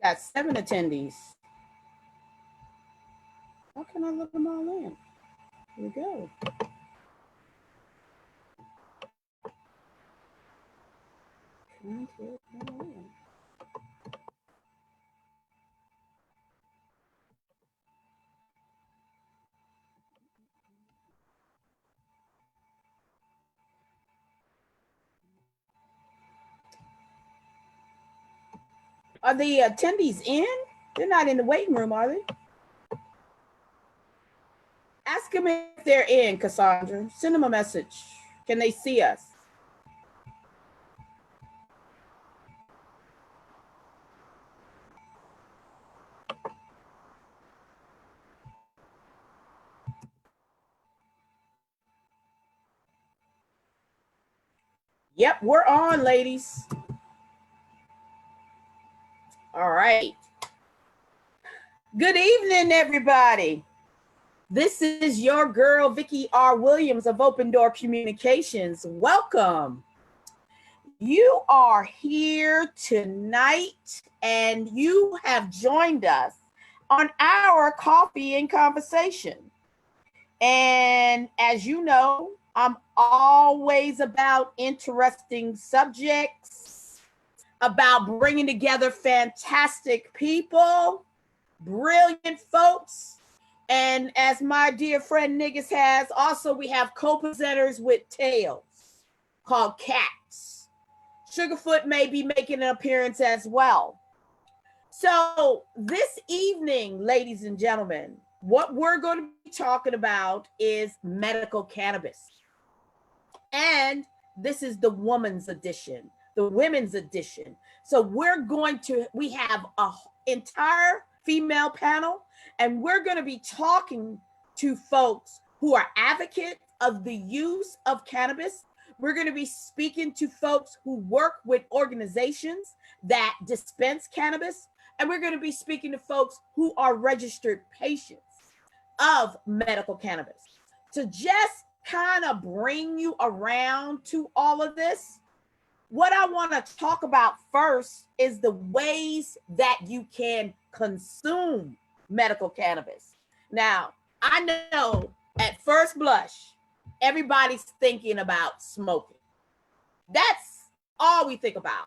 Got 7 attendees. How can I let them all in? Here we go. Trying to let them all in. Are the attendees in? They're not in the waiting room, are they? Ask them if they're in, Cassandra. Send them a message. Can they see us? Yep, we're on, ladies. All right. Good evening, everybody. This is your girl, Vicki R. Williams of OPN-Door Communications. Welcome. You are here tonight and you have joined us on our coffee and conversation. And as you know, I'm always about interesting subjects, about bringing together fantastic people, brilliant folks. And as my dear friend Niggas has, also we have co-presenters with tails called cats. Sugarfoot may be making an appearance as well. So this evening, ladies and gentlemen, what we're going to be talking about is medical cannabis. And this is the woman's edition, the women's edition. So we have an entire female panel, and we're going to be talking to folks who are advocates of the use of cannabis. We're going to be speaking to folks who work with organizations that dispense cannabis. And we're going to be speaking to folks who are registered patients of medical cannabis. To just kind of bring you around to all of this, what I want to talk about first is the ways that you can consume medical cannabis. Now, I know at first blush, everybody's thinking about smoking. That's all we think about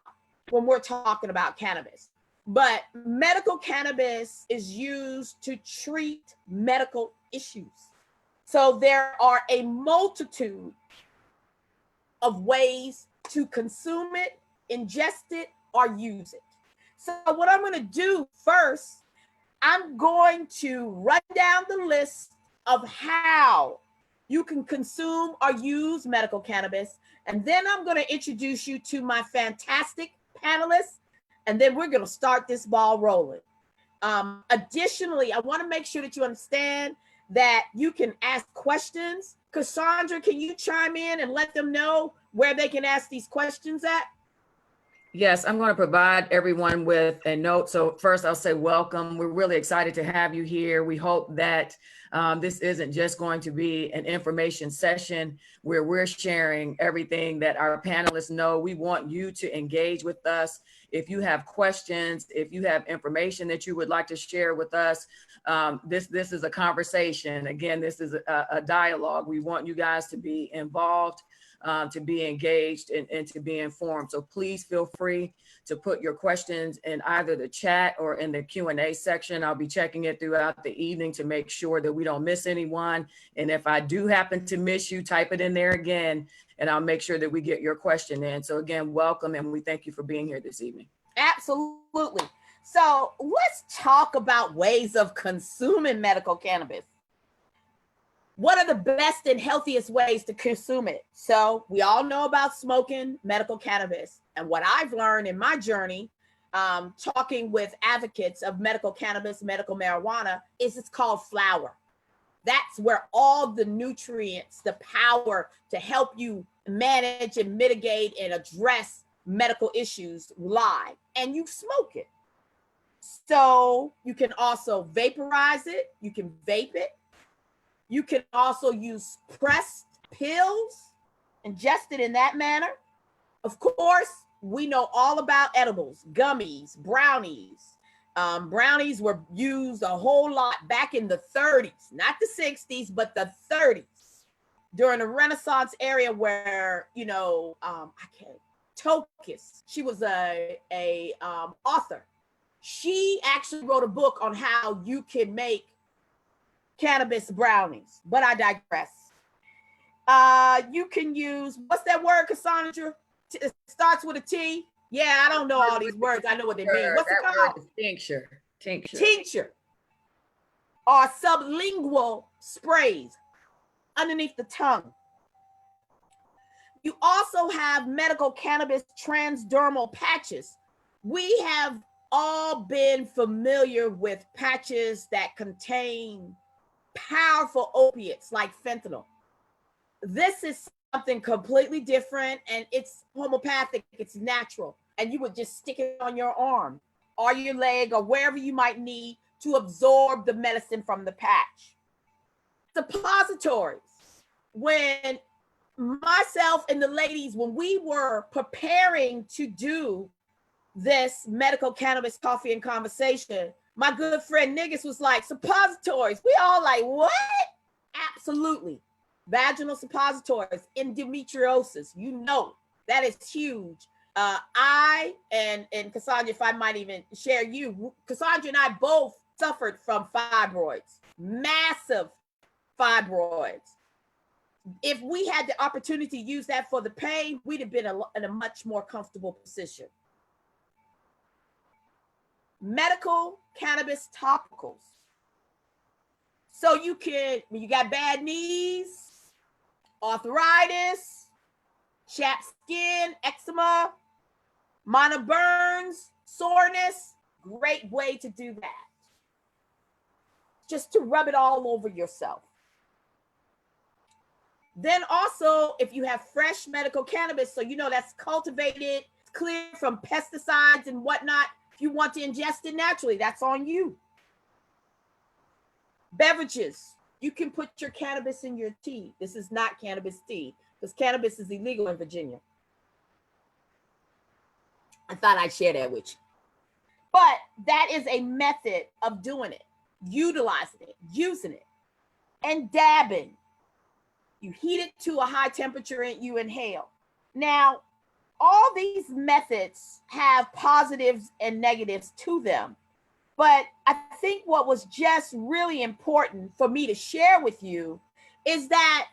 when we're talking about cannabis. But medical cannabis is used to treat medical issues. So there are a multitude of ways to consume it, ingest it, or use it. So what I'm going to do first, I'm going to run down the list of how you can consume or use medical cannabis. And then I'm going to introduce you to my fantastic panelists. And then we're going to start this ball rolling. Additionally, I want to make sure that you understand that you can ask questions. Cassandra, can you chime in and let them know where they can ask these questions at? Yes, I'm going to provide everyone with a note. So first I'll say welcome. We're really excited to have you here. We hope that this isn't just going to be an information session where we're sharing everything that our panelists know. We want you to engage with us. If you have questions, if you have information that you would like to share with us, this is a conversation. Again, this is a dialogue. We want you guys to be involved, to be engaged and to be informed. So please feel free to put your questions in either the chat or in the Q&A section. I'll be checking it throughout the evening to make sure that we don't miss anyone. And if I do happen to miss you, type it in there again, and I'll make sure that we get your question in. So again, welcome, and we thank you for being here this evening. Absolutely. So let's talk about ways of consuming medical cannabis. What are the best and healthiest ways to consume it? So we all know about smoking medical cannabis. And what I've learned in my journey, talking with advocates of medical cannabis, medical marijuana, is it's called flower. That's where all the nutrients, the power to help you manage and mitigate and address medical issues lie. And you smoke it. So you can also vaporize it. You can vape it. You can also use pressed pills, ingest it in that manner. Of course, we know all about edibles, gummies, brownies, Brownies were used a whole lot back in the 30s, not the 60s, but the 30s, during the Renaissance area where, Tokus, she was a author. She actually wrote a book on how you can make cannabis brownies, but I digress. You can use, what's that word, Cassandra? It starts with a T. Yeah, I don't know all these words. I know what they mean. What's it called? Word is tincture. Tincture. Or sublingual sprays underneath the tongue. You also have medical cannabis transdermal patches. We have all been familiar with patches that contain powerful opiates like fentanyl. This is something completely different, and it's homeopathic, it's natural, and you would just stick it on your arm or your leg or wherever you might need to absorb the medicine from the patch. Suppositories. When myself and the ladies, when we were preparing to do this medical cannabis coffee and conversation, my good friend Niggas was like, suppositories. We all like, what? Absolutely. Vaginal suppositories, endometriosis, that is huge. I and Cassandra, if I might even share you, Cassandra and I both suffered from fibroids, massive fibroids. If we had the opportunity to use that for the pain, we'd have been in a much more comfortable position. Medical cannabis topicals. So you can, when you got bad knees, arthritis, chapped skin, eczema, minor burns, soreness, great way to do that. Just to rub it all over yourself. Then also, if you have fresh medical cannabis, so that's cultivated, clear from pesticides and whatnot, if you want to ingest it naturally, that's on you. Beverages, you can put your cannabis in your tea. This is not cannabis tea, because cannabis is illegal in Virginia. I thought I'd share that with you. But that is a method of doing it, utilizing it, using it, and dabbing. You heat it to a high temperature and you inhale. Now, all these methods have positives and negatives to them. But I think what was just really important for me to share with you is that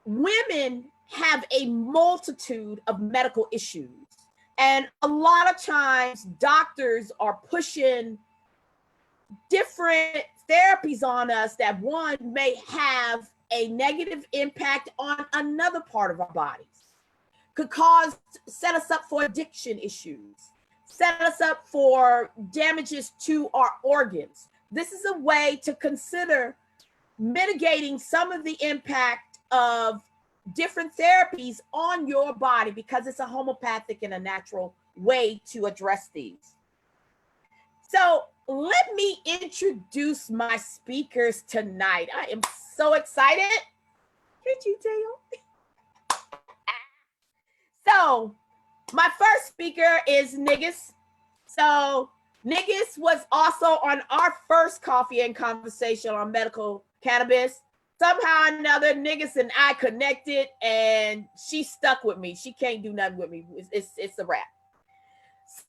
women have a multitude of medical issues. And a lot of times doctors are pushing different therapies on us that one may have a negative impact on another part of our bodies. Could set us up for addiction issues, set us up for damages to our organs. This is a way to consider mitigating some of the impact of different therapies on your body, because it's a homeopathic and a natural way to address these. So let me introduce my speakers tonight. I am so excited. Can't you tell? So my first speaker is Niggas. So Niggas was also on our first coffee and conversation on medical cannabis. Somehow or another, Niggas and I connected, and she stuck with me. She can't do nothing with me. It's a wrap.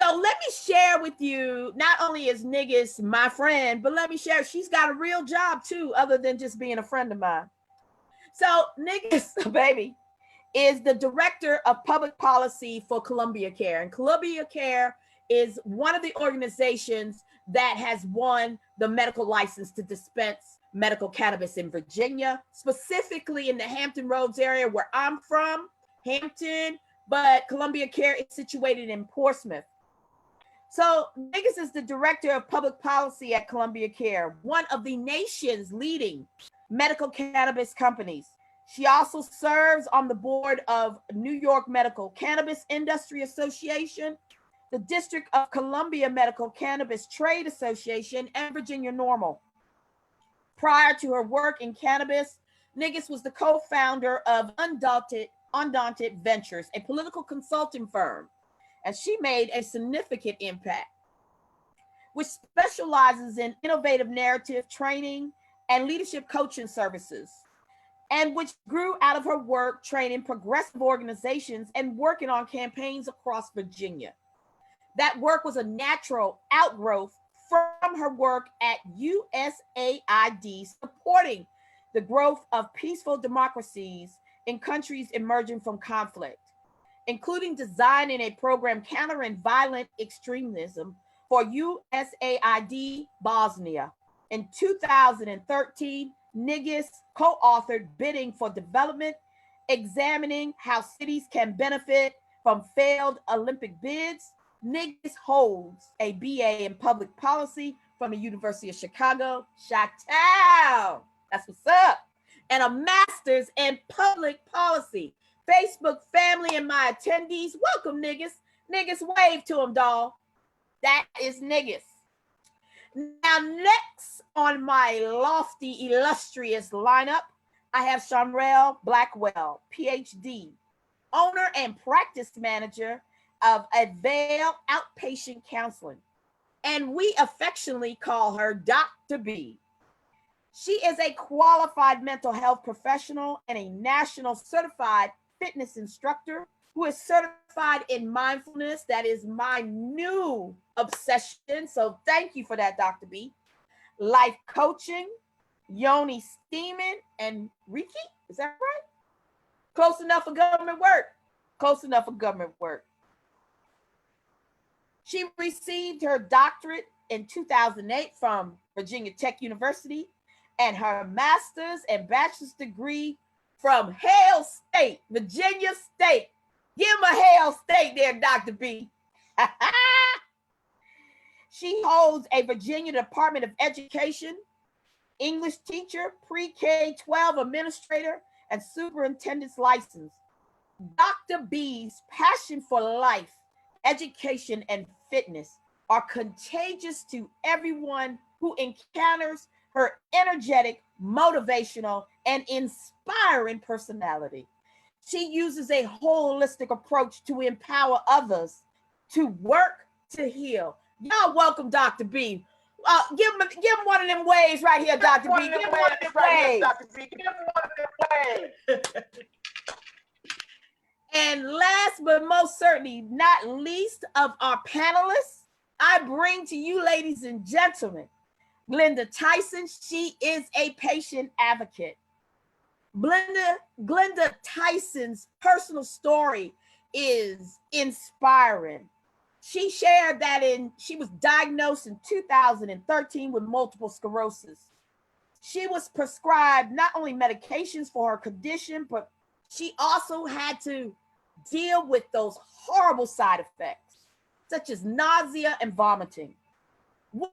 So let me share with you, not only is Niggas my friend, but let me share, she's got a real job too, other than just being a friend of mine. So Niggas, baby, is the director of public policy for Columbia Care. And Columbia Care is one of the organizations that has won the medical license to dispense medical cannabis in Virginia, specifically in the Hampton Roads area where I'm from, Hampton, but Columbia Care is situated in Portsmouth. So Niggas is the director of public policy at Columbia Care, one of the nation's leading medical cannabis companies. She also serves on the board of New York Medical Cannabis Industry Association, the District of Columbia Medical Cannabis Trade Association, and Virginia NORML. Prior to her work in cannabis, Niggas was the co-founder of Undaunted Ventures, a political consulting firm, and she made a significant impact. which specializes in innovative narrative training and leadership coaching services, and which grew out of her work training progressive organizations and working on campaigns across Virginia. That work was a natural outgrowth from her work at USAID, supporting the growth of peaceful democracies in countries emerging from conflict, including designing a program countering violent extremism for USAID Bosnia. In 2013, Nigis co-authored Bidding for Development, examining how cities can benefit from failed Olympic bids. Nigis holds a BA in public policy from the University of Chicago, Chi-Town. That's what's up. And a master's in public policy. Facebook family and my attendees, welcome Nigis. Nigis, wave to them, doll. That is Nigis. Now, next on my lofty, illustrious lineup, I have Shanrell Blackwell, PhD, owner and practice manager of Avail Outpatient Counseling, and we affectionately call her Dr. B. She is a qualified mental health professional and a national certified fitness instructor who is certified in mindfulness. That is my new obsession. So thank you for that, Dr. B. Life coaching, Yoni Steeman, and Riki. Is that right? Close enough for government work. Close enough for government work. She received her doctorate in 2008 from Virginia Tech University and her master's and bachelor's degree from Hale State, Virginia State. Give him a Hale State there, Dr. B. She holds a Virginia Department of Education, English teacher, pre-K-12 administrator, and superintendent's license. Dr. B's passion for life, education, and fitness are contagious to everyone who encounters her energetic, motivational, and inspiring personality. She uses a holistic approach to empower others to work to heal. Y'all welcome Dr. B. Give him one of them waves right here, Dr. B. Give him one of them waves. And last but most certainly not least of our panelists, I bring to you, ladies and gentlemen, Glenda Tyson. She is a patient advocate. Glenda Tyson's personal story is inspiring. She shared that she was diagnosed in 2013 with multiple sclerosis. She was prescribed not only medications for her condition, but she also had to deal with those horrible side effects, such as nausea and vomiting. With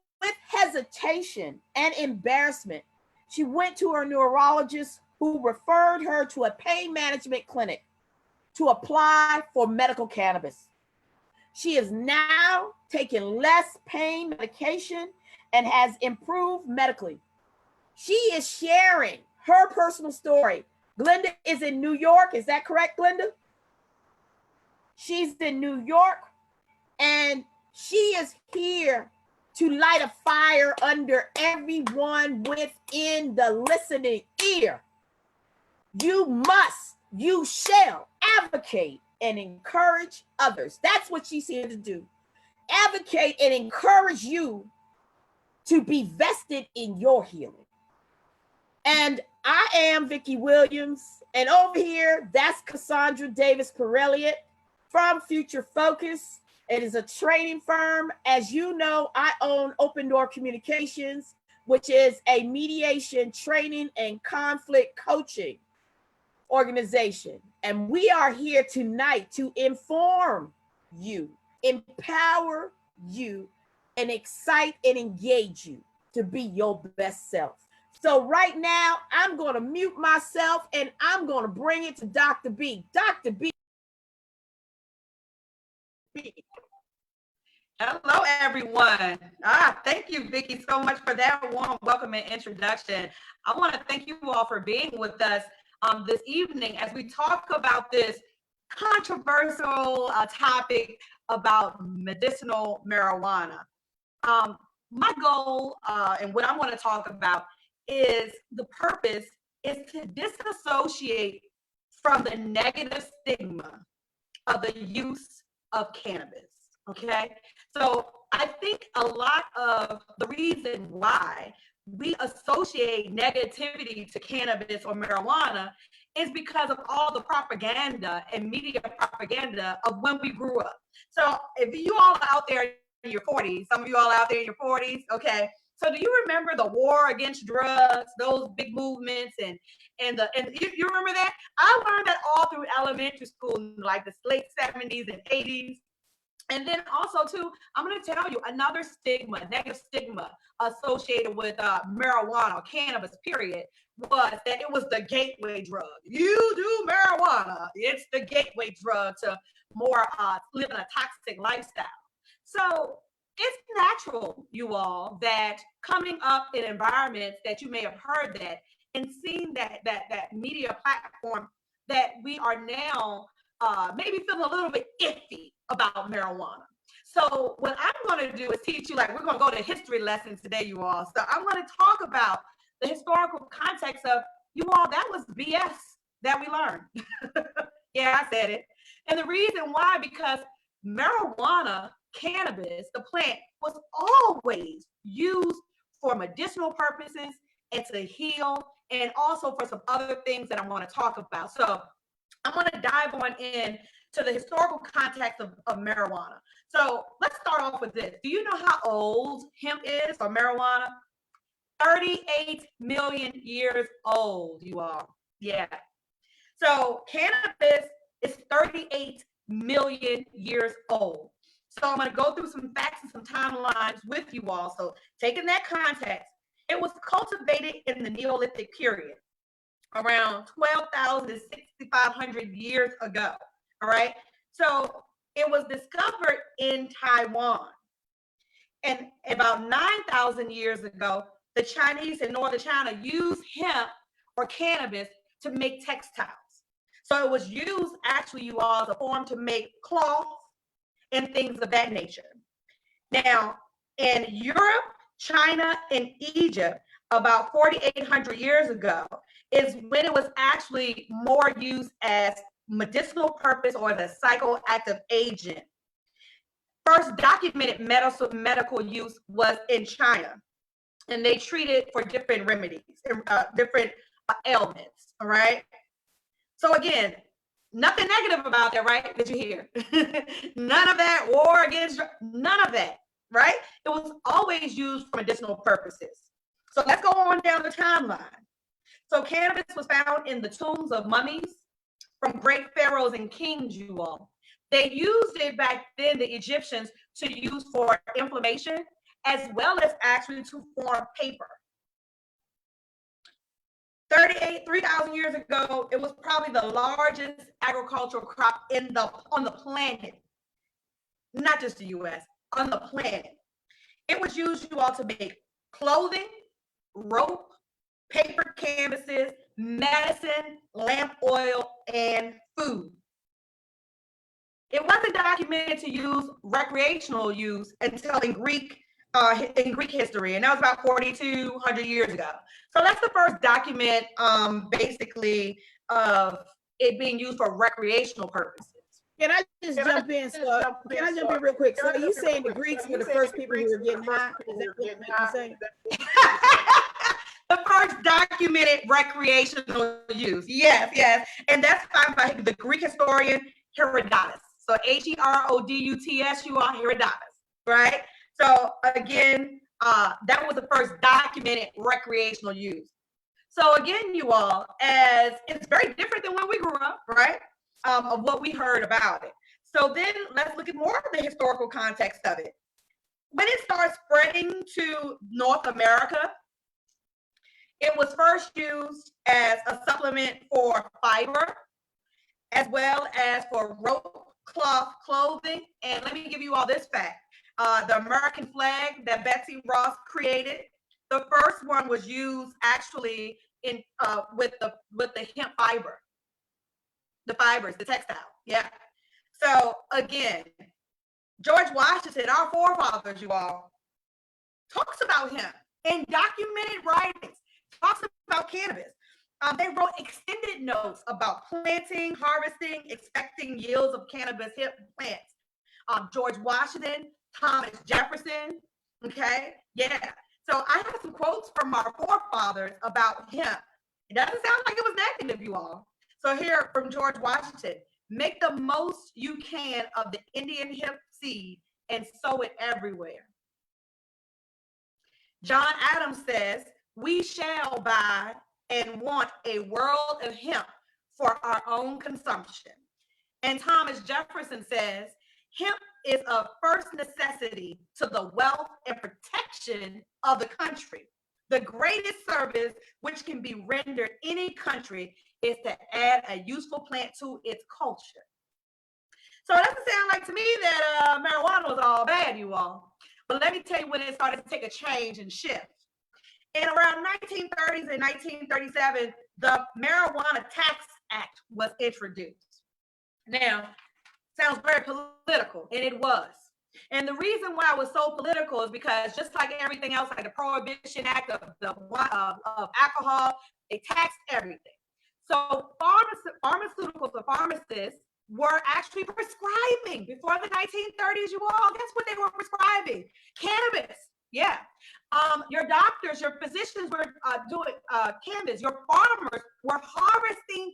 hesitation and embarrassment, she went to her neurologist, who referred her to a pain management clinic to apply for medical cannabis. She is now taking less pain medication and has improved medically. She is sharing her personal story. Glenda is in New York. Is that correct, Glenda? She's in New York, and she is here to light a fire under everyone within the listening ear. You shall advocate and encourage others. That's what she's here to do. Advocate and encourage you to be vested in your healing. And I am Vicki Williams, and over here, that's Cassandra Davis Perelliot from Future Focus. It is a training firm. As you know, I own OPN-Door Communications, which is a mediation, training, and conflict coaching organization. And we are here tonight to inform you, empower you, and excite and engage you to be your best self. So right now, I'm going to mute myself and I'm going to bring it to Dr. B. Dr. B. Hello, everyone. Thank you, Vicki, so much for that warm welcome and introduction. I want to thank you all for being with us this evening as we talk about this controversial topic about medicinal marijuana. my goal and what I want to talk about is the purpose is to disassociate from the negative stigma of the use of cannabis. Okay. So I think a lot of the reason why we associate negativity to cannabis or marijuana is because of all the propaganda and media propaganda of when we grew up. So if you all are out there in your 40s, some of you all out there in your 40s, okay. So do you remember the war against drugs, those big movements, and you remember that? I learned that all through elementary school, like the late 70s and 80s. And then also too, I'm going to tell you another stigma, negative stigma associated with marijuana or cannabis, period, was that it was the gateway drug. You do marijuana, it's the gateway drug to more living a toxic lifestyle. So it's natural, you all, that coming up in environments that you may have heard that and seeing that media platform, that we are now maybe feeling a little bit iffy about marijuana. So what I'm going to do is teach you, like, we're going to go to history lessons today, you all. So I'm going to talk about the historical context of, you all, that was BS that we learned. Yeah, I said it. And the reason why, because marijuana, cannabis, the plant, was always used for medicinal purposes and to heal, and also for some other things that I want to talk about. So I'm going to dive on in to the historical context of marijuana. So let's start off with this. Do you know how old hemp is, or marijuana? 38 million years old, you all. Yeah. So cannabis is 38 million years old. So I'm going to go through some facts and some timelines with you all. So taking that context, it was cultivated in the Neolithic period, around 12,000 to 6,500 years ago. All right. So it was discovered in Taiwan. And about 9,000 years ago, the Chinese in northern China used hemp or cannabis to make textiles. So it was used, actually, you all, as a form to make cloth and things of that nature. Now, in Europe, China, and Egypt, about 4,800 years ago, is when it was actually more used as medicinal purpose or the psychoactive agent. First documented medical use was in China, and they treated for different remedies, different ailments. All right. So again, nothing negative about that, right? Did you hear? None of that war against, none of that, right? It was always used for medicinal purposes. So let's go on down the timeline. So cannabis was found in the tombs of mummies from great pharaohs and kings, you all. They used it back then, the Egyptians, to use for inflammation, as well as actually to form paper. 3,000 years ago, it was probably the largest agricultural crop on the planet, not just the US, on the planet. It was used, you all, to make clothing, rope, paper canvases, medicine, lamp oil, and food. It wasn't documented to use recreational use until in Greek history, and that was about 4,200 years ago. So that's the first document, basically, of it being used for recreational purposes. Can I just jump in? So, can I jump in real quick? So, are you saying the Greeks were the first people who were getting high? Is that what you're saying? The first documented recreational use. Yes, yes. And that's found by the Greek historian Herodotus. So Heroduts, you are Herodotus, right? So again, that was the first documented recreational use. So again, you all, as it's very different than when we grew up, right? Of what we heard about it. So then let's look at more of the historical context of it. When it starts spreading to North America, it was first used as a supplement for fiber, as well as for rope, cloth, clothing. And let me give you all this fact. The American flag that Betsy Ross created, the first one was used actually in with the hemp fiber, the fibers, the textile. Yeah. So again, George Washington, our forefathers, you all, talks about him in documented writings, talks about cannabis. They wrote extended notes about planting, harvesting, expecting yields of cannabis hemp plants. George Washington, Thomas Jefferson. Okay, yeah. So I have some quotes from our forefathers about hemp. It doesn't sound like it was negative, you all. So here from George Washington: make the most you can of the Indian hemp seed and sow it everywhere. John Adams says, we shall buy and want a world of hemp for our own consumption. And Thomas Jefferson says, hemp is of first necessity to the wealth and protection of the country. The greatest service which can be rendered any country is to add a useful plant to its culture. So it doesn't sound like to me that marijuana was all bad, you all. But let me tell you when it started to take a change and shift. In around 1930s and 1937, the Marijuana Tax Act was introduced. Now, sounds very political, and it was. And the reason why it was so political is because just like everything else, like the Prohibition Act of alcohol, they taxed everything. So pharmaceuticals or pharmacists were actually prescribing before the 1930s, you all. Guess what they were prescribing? Cannabis. Yeah. Your doctors, your physicians were doing cannabis. Your farmers were harvesting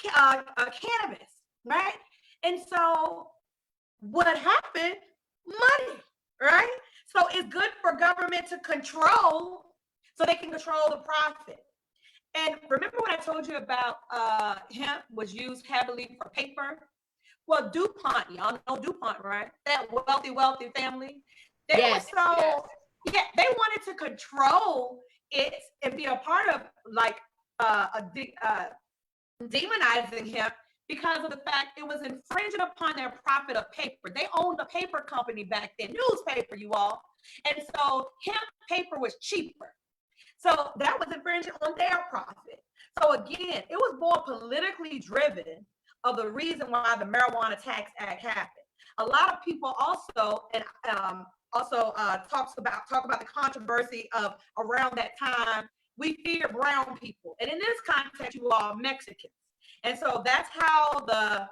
cannabis, right? And so what happened? Money, right? So it's good for government to control so they can control the profit. And remember when I told you about hemp was used heavily for paper? Well, DuPont, y'all know DuPont, right? That wealthy family. They were yeah, they wanted to control it and be a part of like demonizing hemp because of the fact it was infringing upon their profit of paper. They owned a paper company back then, newspaper, you all. And so hemp paper was cheaper. So that was infringing on their profit. So again, it was more politically driven of the reason why the Marijuana Tax Act happened. A lot of people also, and talk about the controversy of around that time, we fear brown people. And in this context, you are Mexicans. And so that's how the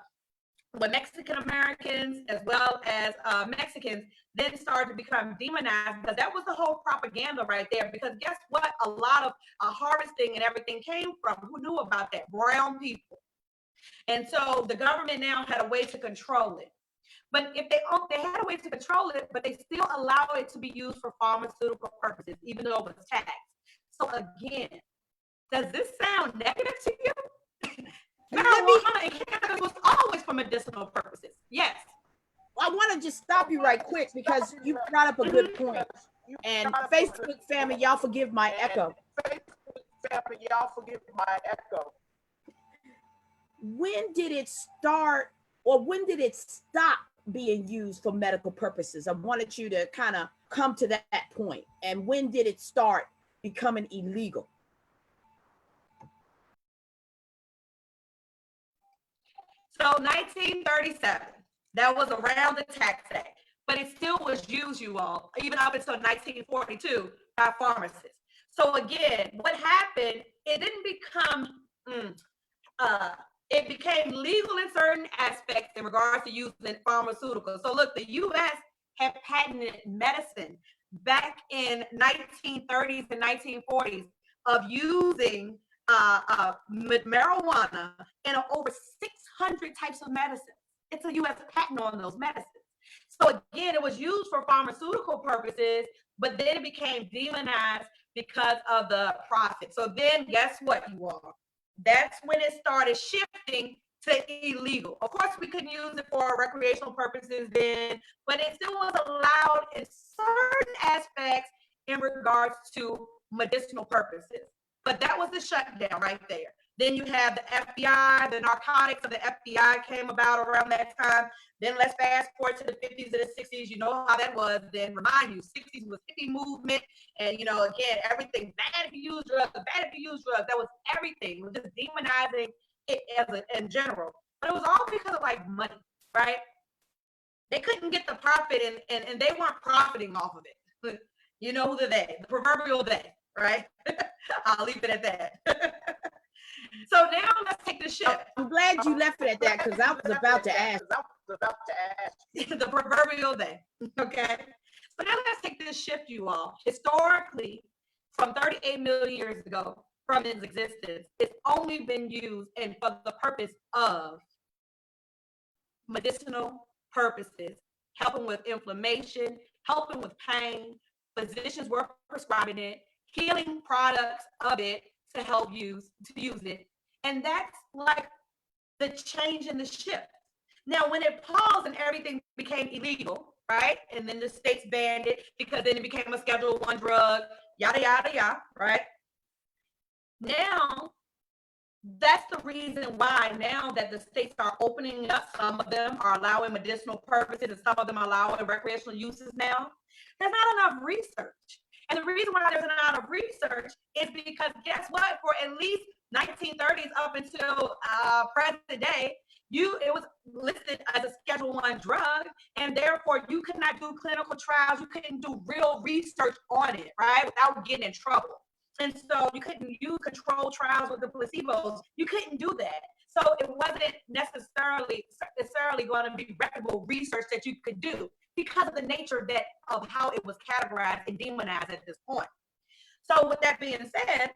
Mexican Americans as well as Mexicans then started to become demonized, because that was the whole propaganda right there. Because guess what? A lot of harvesting and everything came from, who knew about that? Brown people. And so the government now had a way to control it. But if they had a way to control it, but they still allow it to be used for pharmaceutical purposes, even though it was taxed. So again, does this sound negative to you? Marijuana and cannabis was always for medicinal purposes. Yes. I want to just stop you right quick because you brought up a good point. And Facebook family, y'all forgive my echo. When did it start, or when did it stop being used for medical purposes? I wanted you to kind of come to that point. And when did it start becoming illegal? So 1937, that was around the Tax Act, but it still was used, you all, even up until 1942 by pharmacists. So again, what happened, it didn't become, it became legal in certain aspects in regards to using pharmaceuticals. So look, the U.S. had patented medicine back in 1930s and 1940s of using marijuana in over 600 types of medicines. It's a U.S. patent on those medicines. So again, it was used for pharmaceutical purposes, but then it became demonized because of the profit. So then guess what, you all? That's when it started shifting to illegal. Of course, we couldn't use it for recreational purposes then, but it still was allowed in certain aspects in regards to medicinal purposes. But that was the shutdown right there. Then you have the FBI, the narcotics of the FBI came about around that time. Then let's fast forward to the 50s and the 60s. You know how that was. Then remind you, 60s was hippie movement. And, you know, again, everything bad if you use drugs, bad if you use drugs. That was everything. It was just demonizing it in general. But it was all because of like money, right? They couldn't get the profit and they weren't profiting off of it. You know who the proverbial they, right? I'll leave it at that. So now let's take the shift. I'm glad you left it at that because I was about to ask. The proverbial they, okay? So now let's take this shift, you all. Historically, from 38 million years ago, from its existence, it's only been used and for the purpose of medicinal purposes, helping with inflammation, helping with pain. Physicians were prescribing it, healing products of it to help use it. And that's like the change in the shift. Now, when it paused and everything became illegal, right? And then the states banned it because then it became a Schedule I drug, yada, yada, yada, right? Now, that's the reason why now that the states are opening up, some of them are allowing medicinal purposes and some of them are allowing recreational uses now. There's not enough research. And the reason why there's not enough research is because guess what? For at least 1930s up until present day, it was listed as a Schedule I drug, and therefore you could not do clinical trials. You couldn't do real research on it, right? Without getting in trouble. And so you couldn't use control trials with the placebos. You couldn't do that. So it wasn't necessarily going to be reputable research that you could do because of the nature of how it was categorized and demonized at this point. So with that being said,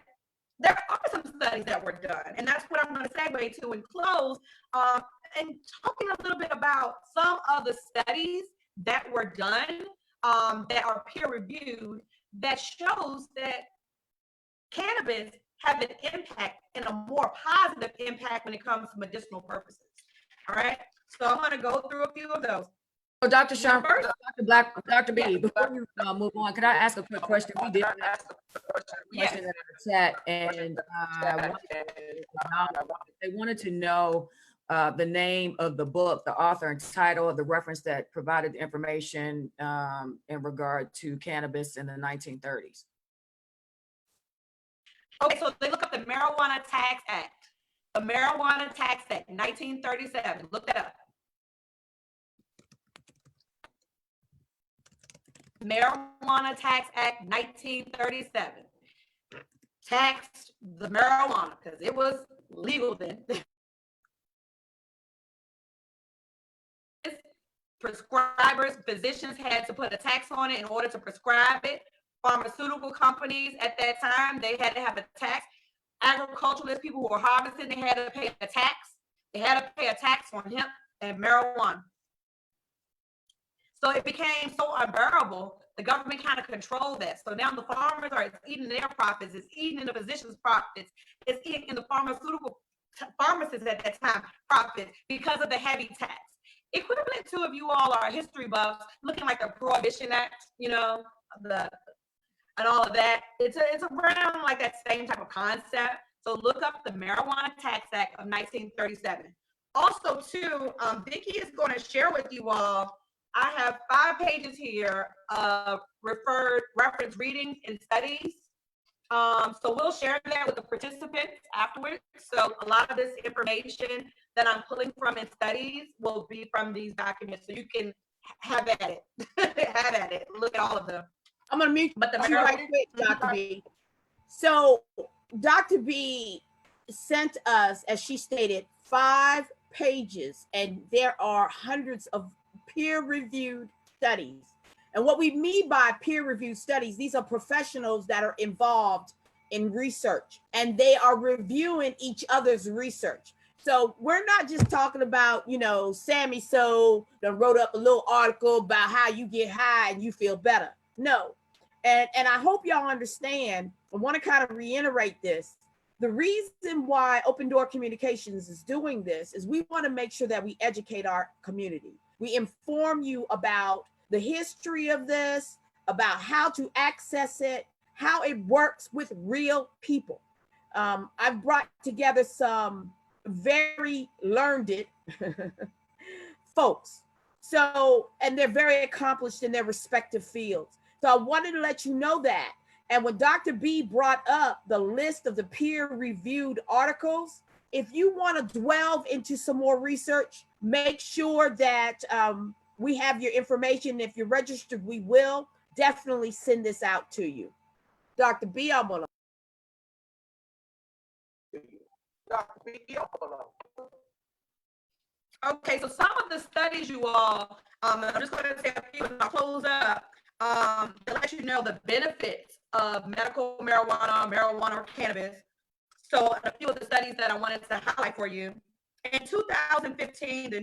there are some studies that were done, and that's what I'm going to segue to and close, and talking a little bit about some of the studies that were done that are peer-reviewed that shows that cannabis have an impact and a more positive impact when it comes to medicinal purposes. All right, so I'm going to go through a few of those. So Dr. Sharp, Dr. B, before you move on, could I ask a quick question? We did ask a question in the chat, and they wanted to know the name of the book, the author and title of the reference that provided the information in regard to cannabis in the 1930s. Okay, so they look up the Marijuana Tax Act. The Marijuana Tax Act, 1937. Look that up. Marijuana Tax Act, 1937. Taxed the marijuana because it was legal then. Prescribers, physicians had to put a tax on it in order to prescribe it. Pharmaceutical companies at that time, they had to have a tax. Agriculturalists, people who were harvesting, they had to pay a tax. They had to pay a tax on hemp and marijuana. So it became so unbearable, the government kind of controlled that. So now the farmers are eating their profits, it's eating the physicians' profits, it's eating the pharmaceutical pharmacists at that time profits because of the heavy tax. Equivalent to, if you all are history buffs, looking like the Prohibition Act, and all of that. It's around like that same type of concept. So look up the Marijuana Tax Act of 1937. Also, too, Vicki is going to share with you all, I have 5 pages here of reference readings and studies. So we'll share that with the participants afterwards. So a lot of this information that I'm pulling from in studies will be from these documents. So you can have at it, have at it, look at all of them. I'm going to mute you right quick, Dr. B. So Dr. B sent us, as she stated, 5 pages, and there are hundreds of peer-reviewed studies. And what we mean by peer-reviewed studies, these are professionals that are involved in research, and they are reviewing each other's research. So we're not just talking about, Sammy So that wrote up a little article about how you get high and you feel better. No. And I hope y'all understand, I want to kind of reiterate this. The reason why Open Door Communications is doing this is we want to make sure that we educate our community. We inform you about the history of this, about how to access it, how it works with real people. I've brought together some very learned folks. So, and they're very accomplished in their respective fields. So I wanted to let you know that. And when Dr. B brought up the list of the peer-reviewed articles, if you want to delve into some more research, make sure that we have your information. If you're registered, we will. definitely send this out to you. Dr. B, I'm gonna. Okay, so some of the studies you all, I'm just going to say a few and I'll close up, to let you know the benefits of medical marijuana, marijuana or cannabis. So a few of the studies that I wanted to highlight for you. In 2015, the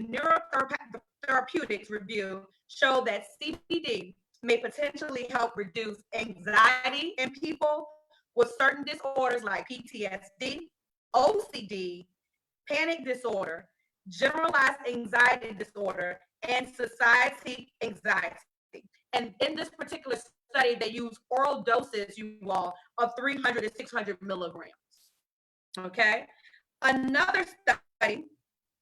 Neurotherapeutics Review showed that CBD may potentially help reduce anxiety in people with certain disorders like PTSD, OCD, panic disorder, generalized anxiety disorder, and society anxiety. And in this particular study, they use oral doses, you all, of 300 to 600 milligrams. Okay. Another study,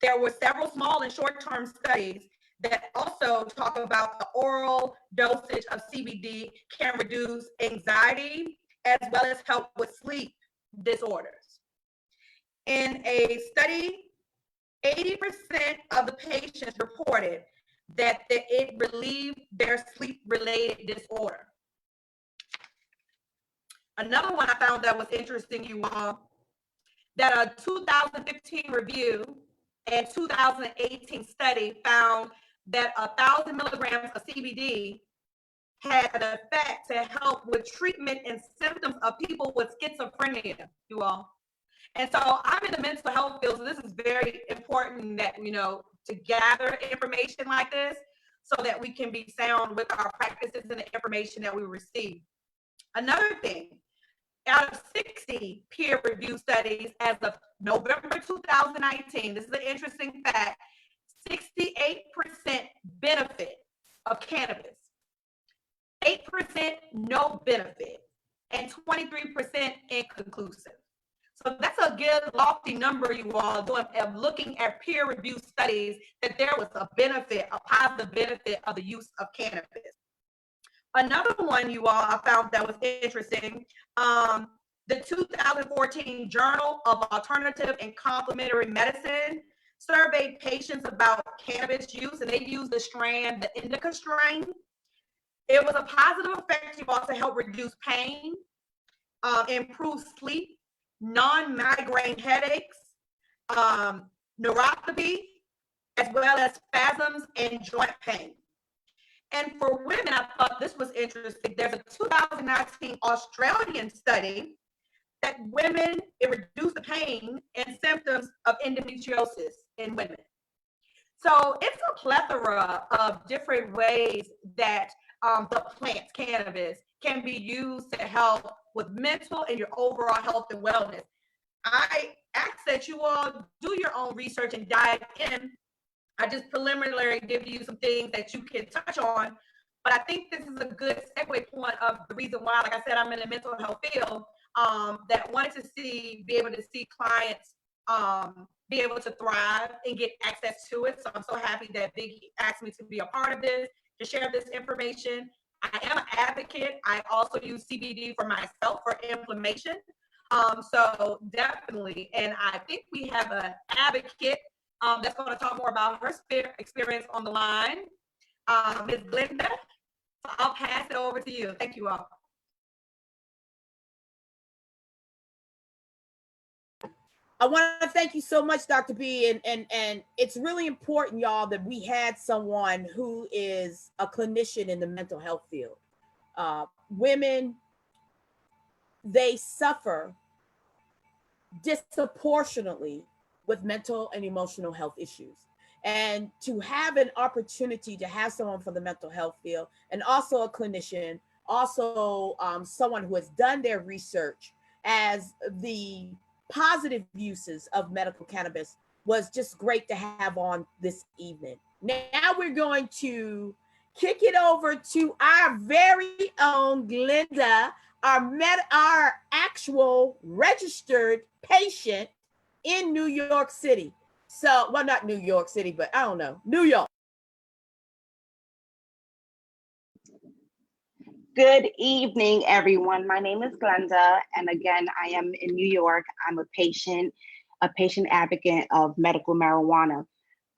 there were several small and short-term studies that also talk about the oral dosage of CBD can reduce anxiety as well as help with sleep disorders. In a study, 80% of the patients reported that it relieved their sleep-related disorder. Another one I found that was interesting, you all, that a 2015 review and 2018 study found that 1,000 milligrams of CBD had an effect to help with treatment and symptoms of people with schizophrenia, you all. And so I'm in the mental health field, so this is very important that, to gather information like this so that we can be sound with our practices and the information that we receive. Another thing, out of 60 peer-reviewed studies as of November 2019, this is an interesting fact, 68% benefit of cannabis, 8% no benefit, and 23% inconclusive. So that's a good lofty number, you all, of looking at peer-reviewed studies that there was a benefit, a positive benefit of the use of cannabis. Another one, you all, I found that was interesting. The 2014 Journal of Alternative and Complementary Medicine surveyed patients about cannabis use, and they used the indica strain. It was a positive effect, you all, to help reduce pain, improve sleep, non-migraine headaches, neuropathy, as well as spasms and joint pain. And for women, I thought this was interesting. There's a 2019 Australian study that it reduced the pain and symptoms of endometriosis in women. So it's a plethora of different ways that the plant cannabis can be used to help with mental and your overall health and wellness. I ask that you all do your own research and dive in. I just preliminarily give you some things that you can touch on, but I think this is a good segue point of the reason why, like I said, I'm in the mental health field, that wanted to be able to see clients be able to thrive and get access to it. So I'm so happy that Vicky asked me to be a part of this, to share this information. I am an advocate. I also use CBD for myself for inflammation. So definitely, and I think we have an advocate that's going to talk more about her experience on the line, Ms. Glenda. So I'll pass it over to you. Thank you all. I want to thank you so much, Dr. B. And it's really important, y'all, that we had someone who is a clinician in the mental health field. Women, they suffer disproportionately with mental and emotional health issues. And to have an opportunity to have someone from the mental health field and also a clinician, also someone who has done their research as the positive uses of medical cannabis was just great to have on this evening. Now we're going to kick it over to our very own Glenda, our actual registered patient in New York City. So, well, not New York City, but I don't know, New York. Good evening, everyone. My name is Glenda, and again, I am in New York. I'm a patient advocate of medical marijuana.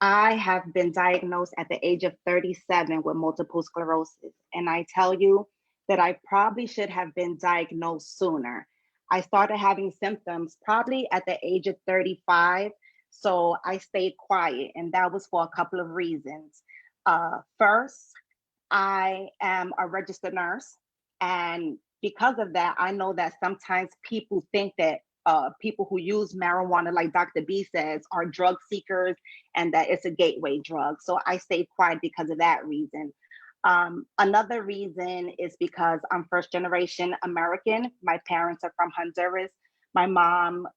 I have been diagnosed at the age of 37 with multiple sclerosis, and I tell you, that I probably should have been diagnosed sooner. I started having symptoms probably at the age of 35. So I stayed quiet, and that was for a couple of reasons. First, I am a registered nurse. And because of that, I know that sometimes people think that people who use marijuana, like Dr. B says, are drug seekers and that it's a gateway drug. So I stayed quiet because of that reason. Another reason is because I'm first generation American. My parents are from Honduras. My mom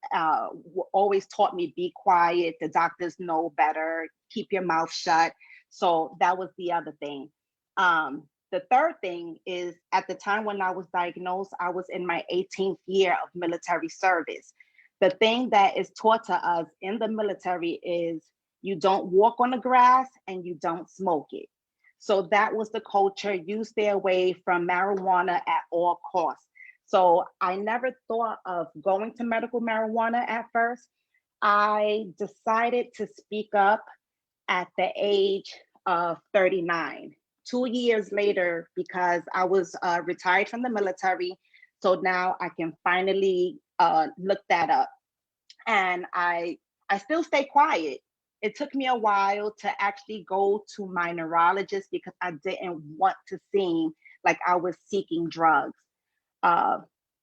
always taught me, be quiet, the doctors know better, keep your mouth shut. So that was the other thing. The third thing is, at the time when I was diagnosed, I was in my 18th year of military service. The thing that is taught to us in the military is you don't walk on the grass and you don't smoke it. So that was the culture. You stay away from marijuana at all costs. So I never thought of going to medical marijuana at first. I decided to speak up at the age of 39, 2 years later, because I was retired from the military. So now I can finally look that up. And I still stay quiet. It took me a while to actually go to my neurologist because I didn't want to seem like I was seeking drugs. Uh,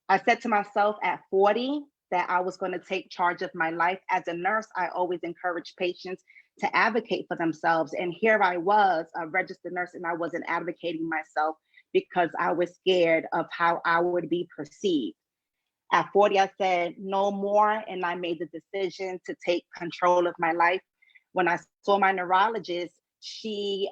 I said to myself at 40 that I was going to take charge of my life. As a nurse, I always encourage patients to advocate for themselves. And here I was, a registered nurse, and I wasn't advocating myself because I was scared of how I would be perceived. At 40, I said no more, and I made the decision to take control of my life. When I saw my neurologist, she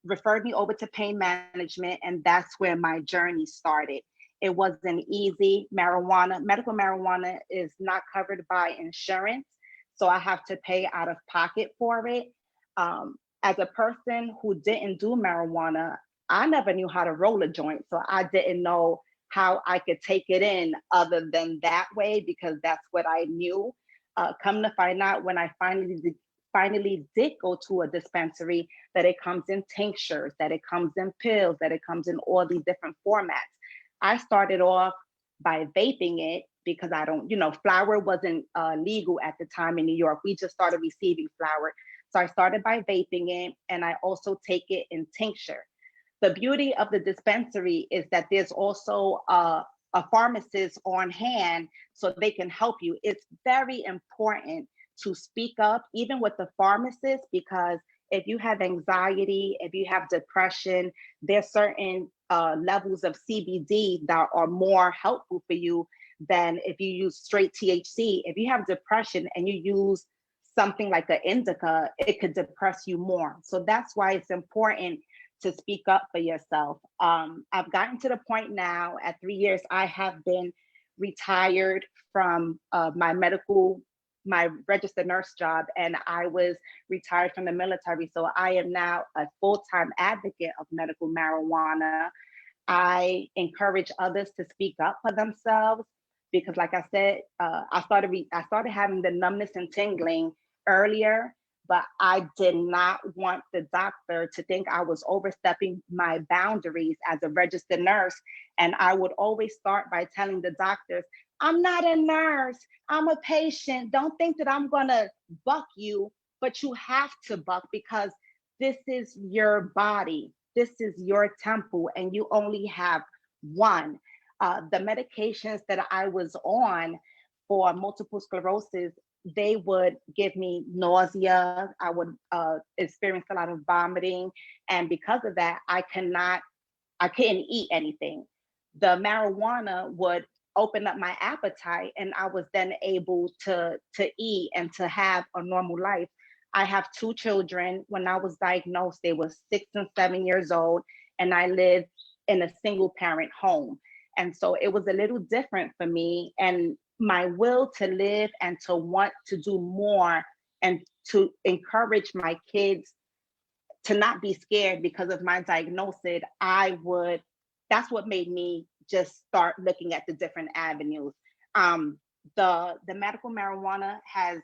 referred me over to pain management, and that's where my journey started. It wasn't easy. Medical marijuana is not covered by insurance, so I have to pay out of pocket for it. As a person who didn't do marijuana, I never knew how to roll a joint, so I didn't know how I could take it in other than that way, because that's what I knew. Come to find out, when I finally did go to a dispensary, that it comes in tinctures, that it comes in pills, that it comes in all these different formats. I started off by vaping it because I don't, flour wasn't legal at the time in New York. We just started receiving flour. So I started by vaping it, and I also take it in tincture. The beauty of the dispensary is that there's also a pharmacist on hand so they can help you. It's very important to speak up, even with the pharmacist, because if you have anxiety, if you have depression, there's certain levels of CBD that are more helpful for you than if you use straight THC. If you have depression and you use something like an indica, it could depress you more. So that's why it's important to speak up for yourself. I've gotten to the point now, at 3 years, I have been retired from my registered nurse job, and I was retired from the military. So I am now a full-time advocate of medical marijuana. I encourage others to speak up for themselves because, like I said, I started having the numbness and tingling earlier, but I did not want the doctor to think I was overstepping my boundaries as a registered nurse. And I would always start by telling the doctors, I'm not a nurse, I'm a patient. Don't think that I'm gonna buck you, but you have to buck because this is your body. This is your temple, and you only have one. The medications that I was on for multiple sclerosis, they would give me nausea. I would experience a lot of vomiting. And because of that, I couldn't eat anything. The marijuana would open up my appetite, and I was then able to eat and to have a normal life. I have two children. When I was diagnosed, they were 6 and 7 years old, and I lived in a single parent home. And so it was a little different for me. And my will to live and to want to do more and to encourage my kids to not be scared because of my diagnosis, that's what made me just start looking at the different avenues. The medical marijuana has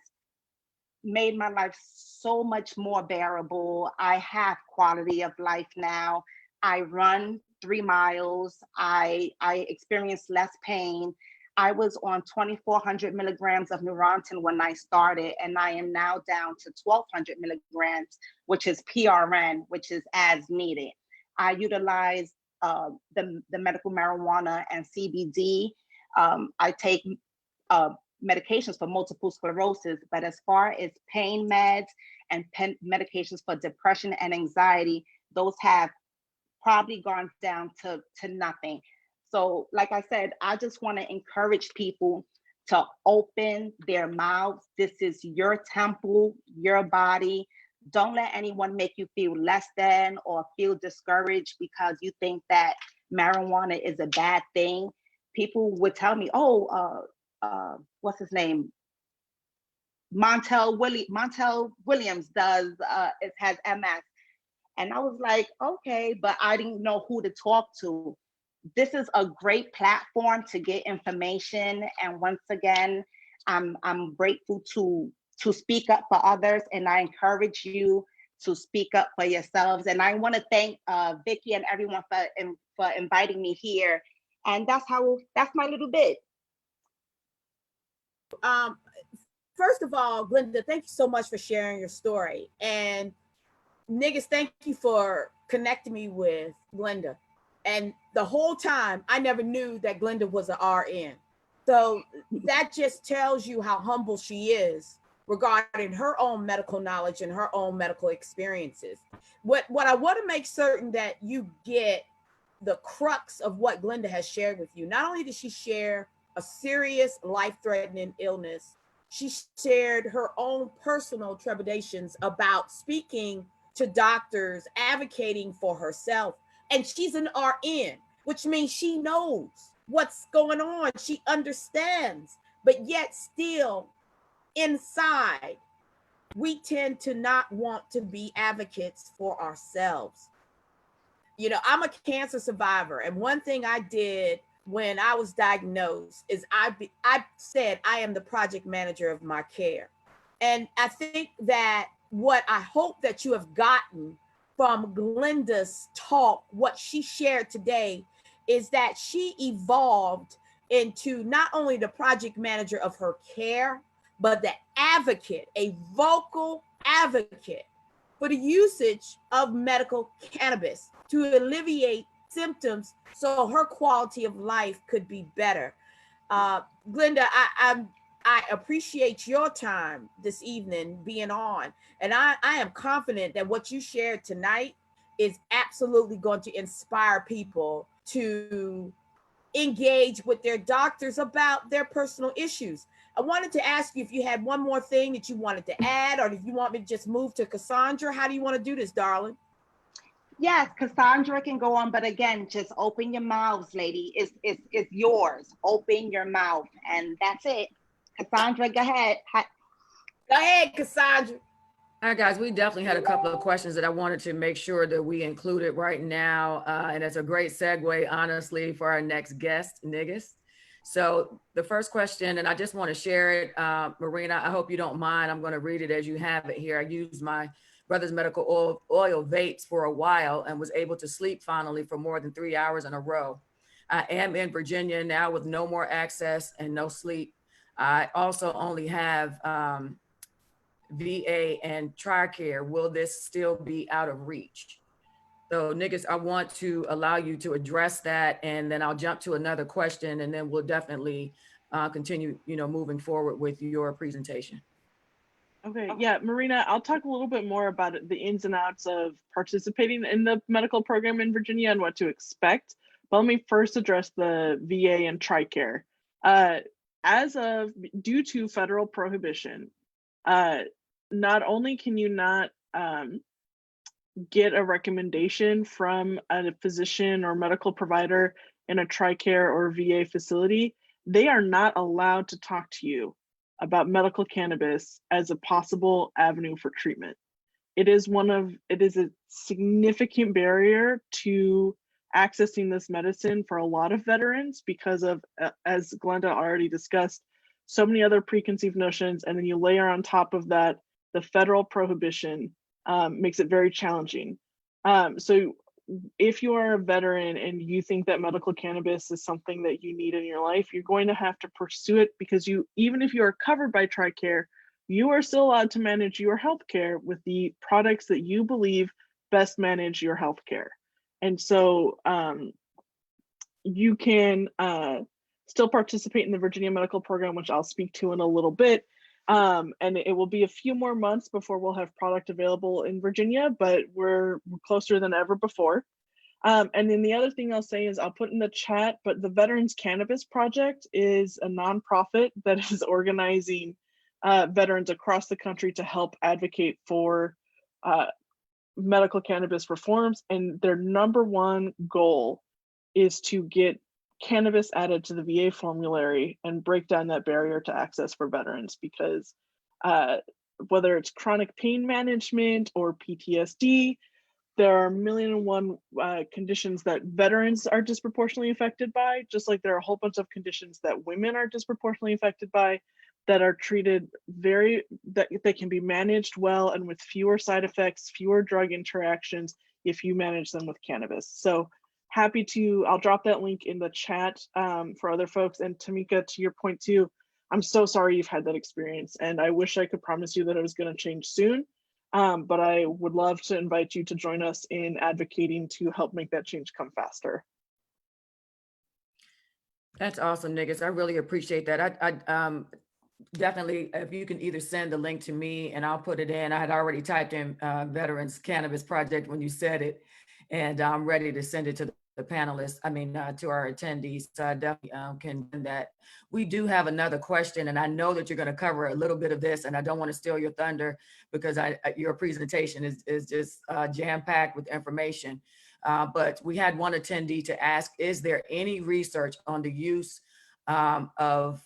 made my life so much more bearable. I have quality of life now. I run 3 miles. I experience less pain. I was on 2,400 milligrams of Neurontin when I started, and I am now down to 1,200 milligrams, which is PRN, which is as needed. I utilize the medical marijuana and CBD. I take medications for multiple sclerosis, but as far as pain meds and medications for depression and anxiety, those have probably gone down to nothing. So like I said, I just want to encourage people to open their mouths. This is your temple, your body. Don't let anyone make you feel less than or feel discouraged because you think that marijuana is a bad thing. People would tell me, oh, what's his name? Montel Williams has MS. And I was like, okay, but I didn't know who to talk to. This is a great platform to get information. And once again, I'm grateful to speak up for others, and I encourage you to speak up for yourselves. And I want to thank Vicki and everyone for inviting me here. And that's my little bit. First of all, Glenda, thank you so much for sharing your story. And niggas, thank you for connecting me with Glenda. And the whole time, I never knew that Glenda was an RN. So that just tells you how humble she is regarding her own medical knowledge and her own medical experiences. What I want to make certain that you get the crux of what Glenda has shared with you. Not only did she share a serious life-threatening illness, she shared her own personal trepidations about speaking to doctors, advocating for herself. And she's an RN, which means she knows what's going on. She understands, but yet still inside, we tend to not want to be advocates for ourselves. You know, I'm a cancer survivor. And one thing I did when I was diagnosed is I said I am the project manager of my care. And I think that what I hope that you have gotten from Glenda's talk, what she shared today, is that she evolved into not only the project manager of her care, but the advocate, a vocal advocate for the usage of medical cannabis to alleviate symptoms so her quality of life could be better. Glenda, I appreciate your time this evening being on. And I am confident that what you shared tonight is absolutely going to inspire people to engage with their doctors about their personal issues. I wanted to ask you if you had one more thing that you wanted to add, or if you want me to just move to Cassandra. How do you want to do this, darling? Yes, Cassandra can go on, but again, just open your mouths, lady. It's yours. Open your mouth, and that's it. Cassandra, go ahead. Go ahead, Cassandra. All right, guys, we definitely had a couple of questions that I wanted to make sure that we included right now. And it's a great segue, honestly, for our next guest, niggas. So the first question, and I just want to share it, Marina, I hope you don't mind. I'm going to read it as you have it here. I used my brother's medical oil vapes for a while and was able to sleep finally for more than 3 hours in a row. I am in Virginia now with no more access and no sleep. I also only have VA and TRICARE. Will this still be out of reach? So niggas, I want to allow you to address that, and then I'll jump to another question, and then we'll definitely continue, moving forward with your presentation. Okay, yeah, Marina, I'll talk a little bit more about the ins and outs of participating in the medical program in Virginia and what to expect. But let me first address the VA and TRICARE. Due to federal prohibition, not only can you not get a recommendation from a physician or medical provider in a TRICARE or VA facility, they are not allowed to talk to you about medical cannabis as a possible avenue for treatment. It is a significant barrier to accessing this medicine for a lot of veterans because of, as Glenda already discussed, so many other preconceived notions, and then you layer on top of that the federal prohibition makes it very challenging. So if you are a veteran and you think that medical cannabis is something that you need in your life, you're going to have to pursue it, because even if you are covered by TRICARE, you are still allowed to manage your healthcare with the products that you believe best manage your healthcare. And so you can still participate in the Virginia Medical Program, which I'll speak to in a little bit. And it will be a few more months before we'll have product available in Virginia, but we're closer than ever before. And then the other thing I'll say is, I'll put in the chat, but the Veterans Cannabis Project is a nonprofit that is organizing veterans across the country to help advocate for medical cannabis reforms. And their number one goal is to get cannabis added to the VA formulary and break down that barrier to access for veterans, because whether it's chronic pain management or PTSD, there are 1,000,001 conditions that veterans are disproportionately affected by, just like there are a whole bunch of conditions that women are disproportionately affected by, that are treated that they can be managed well and with fewer side effects, fewer drug interactions if you manage them with cannabis. So I'll drop that link in the chat for other folks. And Tamika, to your point too, I'm so sorry you've had that experience, and I wish I could promise you that it was going to change soon. But I would love to invite you to join us in advocating to help make that change come faster. That's awesome, Niggis. I really appreciate that. I definitely, if you can either send the link to me and I'll put it in. I had already typed in Veterans Cannabis Project when you said it, and I'm ready to send it to the panelists, to our attendees. So I definitely can do that. We do have another question, and I know that you're going to cover a little bit of this, and I don't want to steal your thunder, because your presentation is just jam-packed with information. But we had one attendee to ask, is there any research on the use of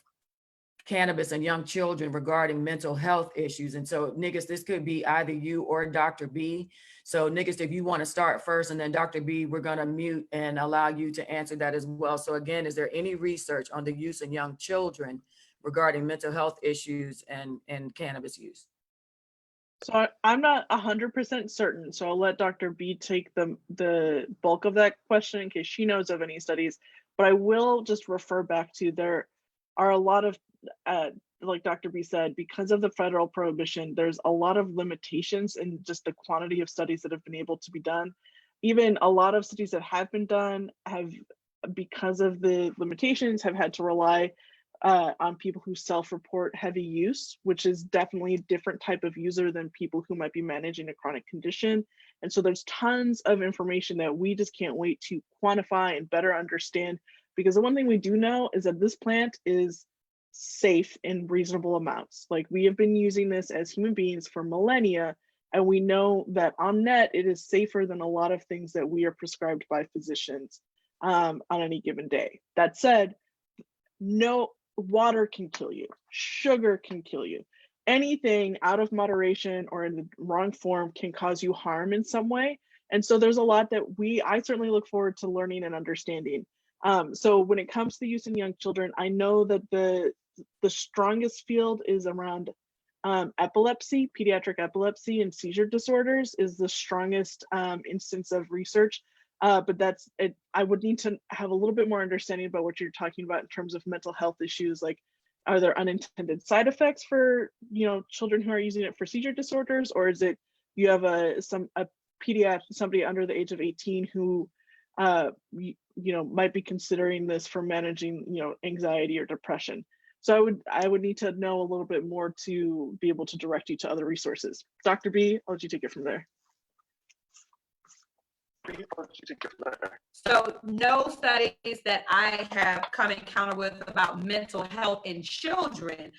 cannabis in young children regarding mental health issues? And so, Niggis, this could be either you or Dr. B. So Niggis, if you want to start first, and then Dr. B, we're going to mute and allow you to answer that as well. So again, is there any research on the use in young children regarding mental health issues and cannabis use? So I'm not 100% certain, so I'll let Dr. B take the bulk of that question in case she knows of any studies, but I will just refer back to, there are a lot of, like Dr. B said, because of the federal prohibition, there's a lot of limitations in just the quantity of studies that have been able to be done. Even a lot of studies that have been done have, because of the limitations, have had to rely on people who self-report heavy use, which is definitely a different type of user than people who might be managing a chronic condition. And so there's tons of information that we just can't wait to quantify and better understand, because the one thing we do know is that this plant is safe in reasonable amounts. Like, we have been using this as human beings for millennia, and we know that on net it is safer than a lot of things that we are prescribed by physicians on any given day. That said, no, water can kill you, sugar can kill you, anything out of moderation or in the wrong form can cause you harm in some way. And so there's a lot that I certainly look forward to learning and understanding. So when it comes to the use in young children, I know that the strongest field is around epilepsy, pediatric epilepsy, and seizure disorders is the strongest instance of research. But that's it. I would need to have a little bit more understanding about what you're talking about in terms of mental health issues. Like, are there unintended side effects for children who are using it for seizure disorders, or is it you have a pediatric, somebody under the age of 18 who might be considering this for managing anxiety or depression? So I would need to know a little bit more to be able to direct you to other resources. Dr. B, I'll let you take it from there. So no studies that I have come encounter with about mental health in children.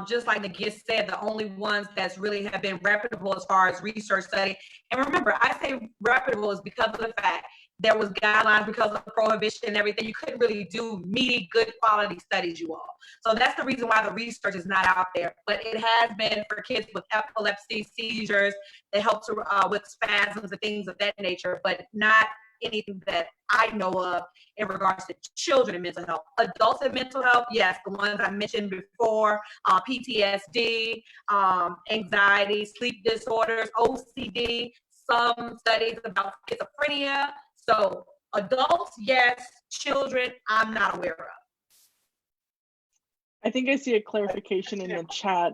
Just like Niggis said, the only ones that's really have been reputable as far as research study. And remember, I say reputable is because of the fact there was guidelines because of prohibition and everything. You couldn't really do meaty, good quality studies, you all. So that's the reason why the research is not out there. But it has been for kids with epilepsy, seizures, that help to with spasms and things of that nature, but not anything that I know of in regards to children and mental health. Adults and mental health, yes, the ones I mentioned before, PTSD, anxiety, sleep disorders, OCD, some studies about schizophrenia, So adults, yes. Children, I'm not aware of. I think I see a clarification in the chat.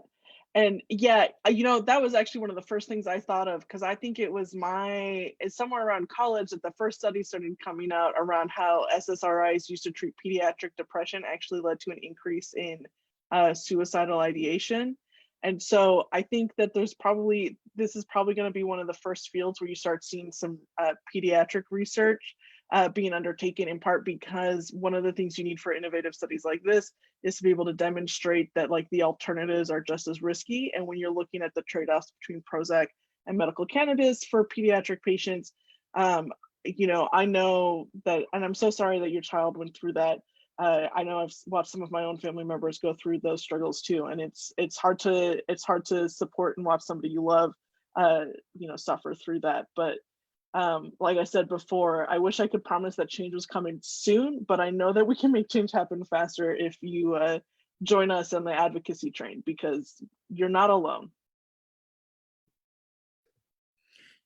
And yeah, that was actually one of the first things I thought of, because I think it's somewhere around college that the first study started coming out around how SSRIs used to treat pediatric depression actually led to an increase in suicidal ideation. And so I think that this is probably going to be one of the first fields where you start seeing some pediatric research being undertaken, in part because one of the things you need for innovative studies like this is to be able to demonstrate that like the alternatives are just as risky. And when you're looking at the trade-offs between Prozac and medical cannabis for pediatric patients, I know that, and I'm so sorry that your child went through that. I know I've watched some of my own family members go through those struggles too, and it's hard to support and watch somebody you love, suffer through that. But like I said before, I wish I could promise that change was coming soon, but I know that we can make change happen faster if you join us on the advocacy train, because you're not alone.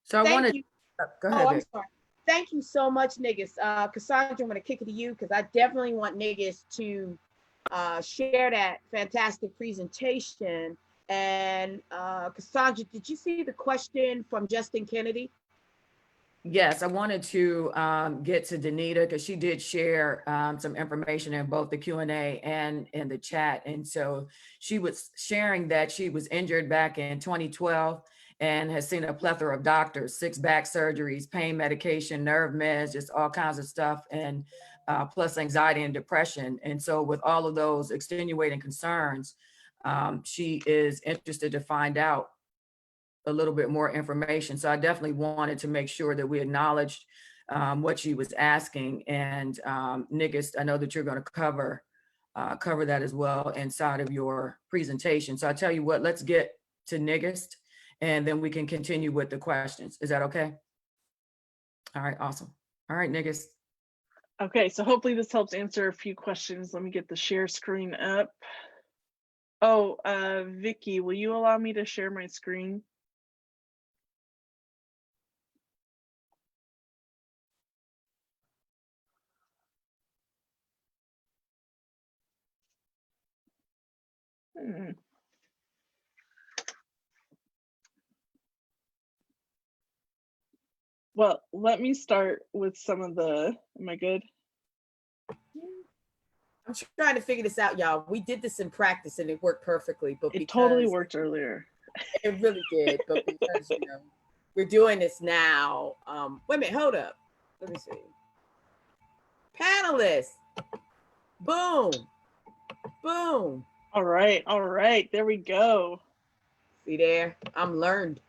So I wanted, go ahead. I'm sorry. Thank you so much, Niggas. Cassandra, I'm going to kick it to you because I definitely want Niggas to share that fantastic presentation. And Cassandra, did you see the question from Justin Kennedy? Yes, I wanted to get to Danita because she did share some information in both the Q&A and in the chat. And so she was sharing that she was injured back in 2012 and has seen a plethora of doctors, 6 back surgeries, pain medication, nerve meds, just all kinds of stuff, and plus anxiety and depression. And so with all of those extenuating concerns, she is interested to find out a little bit more information. So I definitely wanted to make sure that we acknowledged what she was asking. And Nigist, I know that you're going to cover that as well inside of your presentation. So I tell you what, let's get to Nigist and then we can continue with the questions. Is that okay? All right, awesome. All right, Nigist. Okay, so hopefully this helps answer a few questions. Let me get the share screen up. Oh, Vicky, will you allow me to share my screen? Well, let me start with some of the, am I good? I'm trying to figure this out, y'all. We did this in practice and it worked perfectly, but it totally worked earlier. It really did, but because we're doing this now. Wait a minute, hold up. Let me see. Panelists. Boom. Boom. All right, there we go. See there? I'm learned.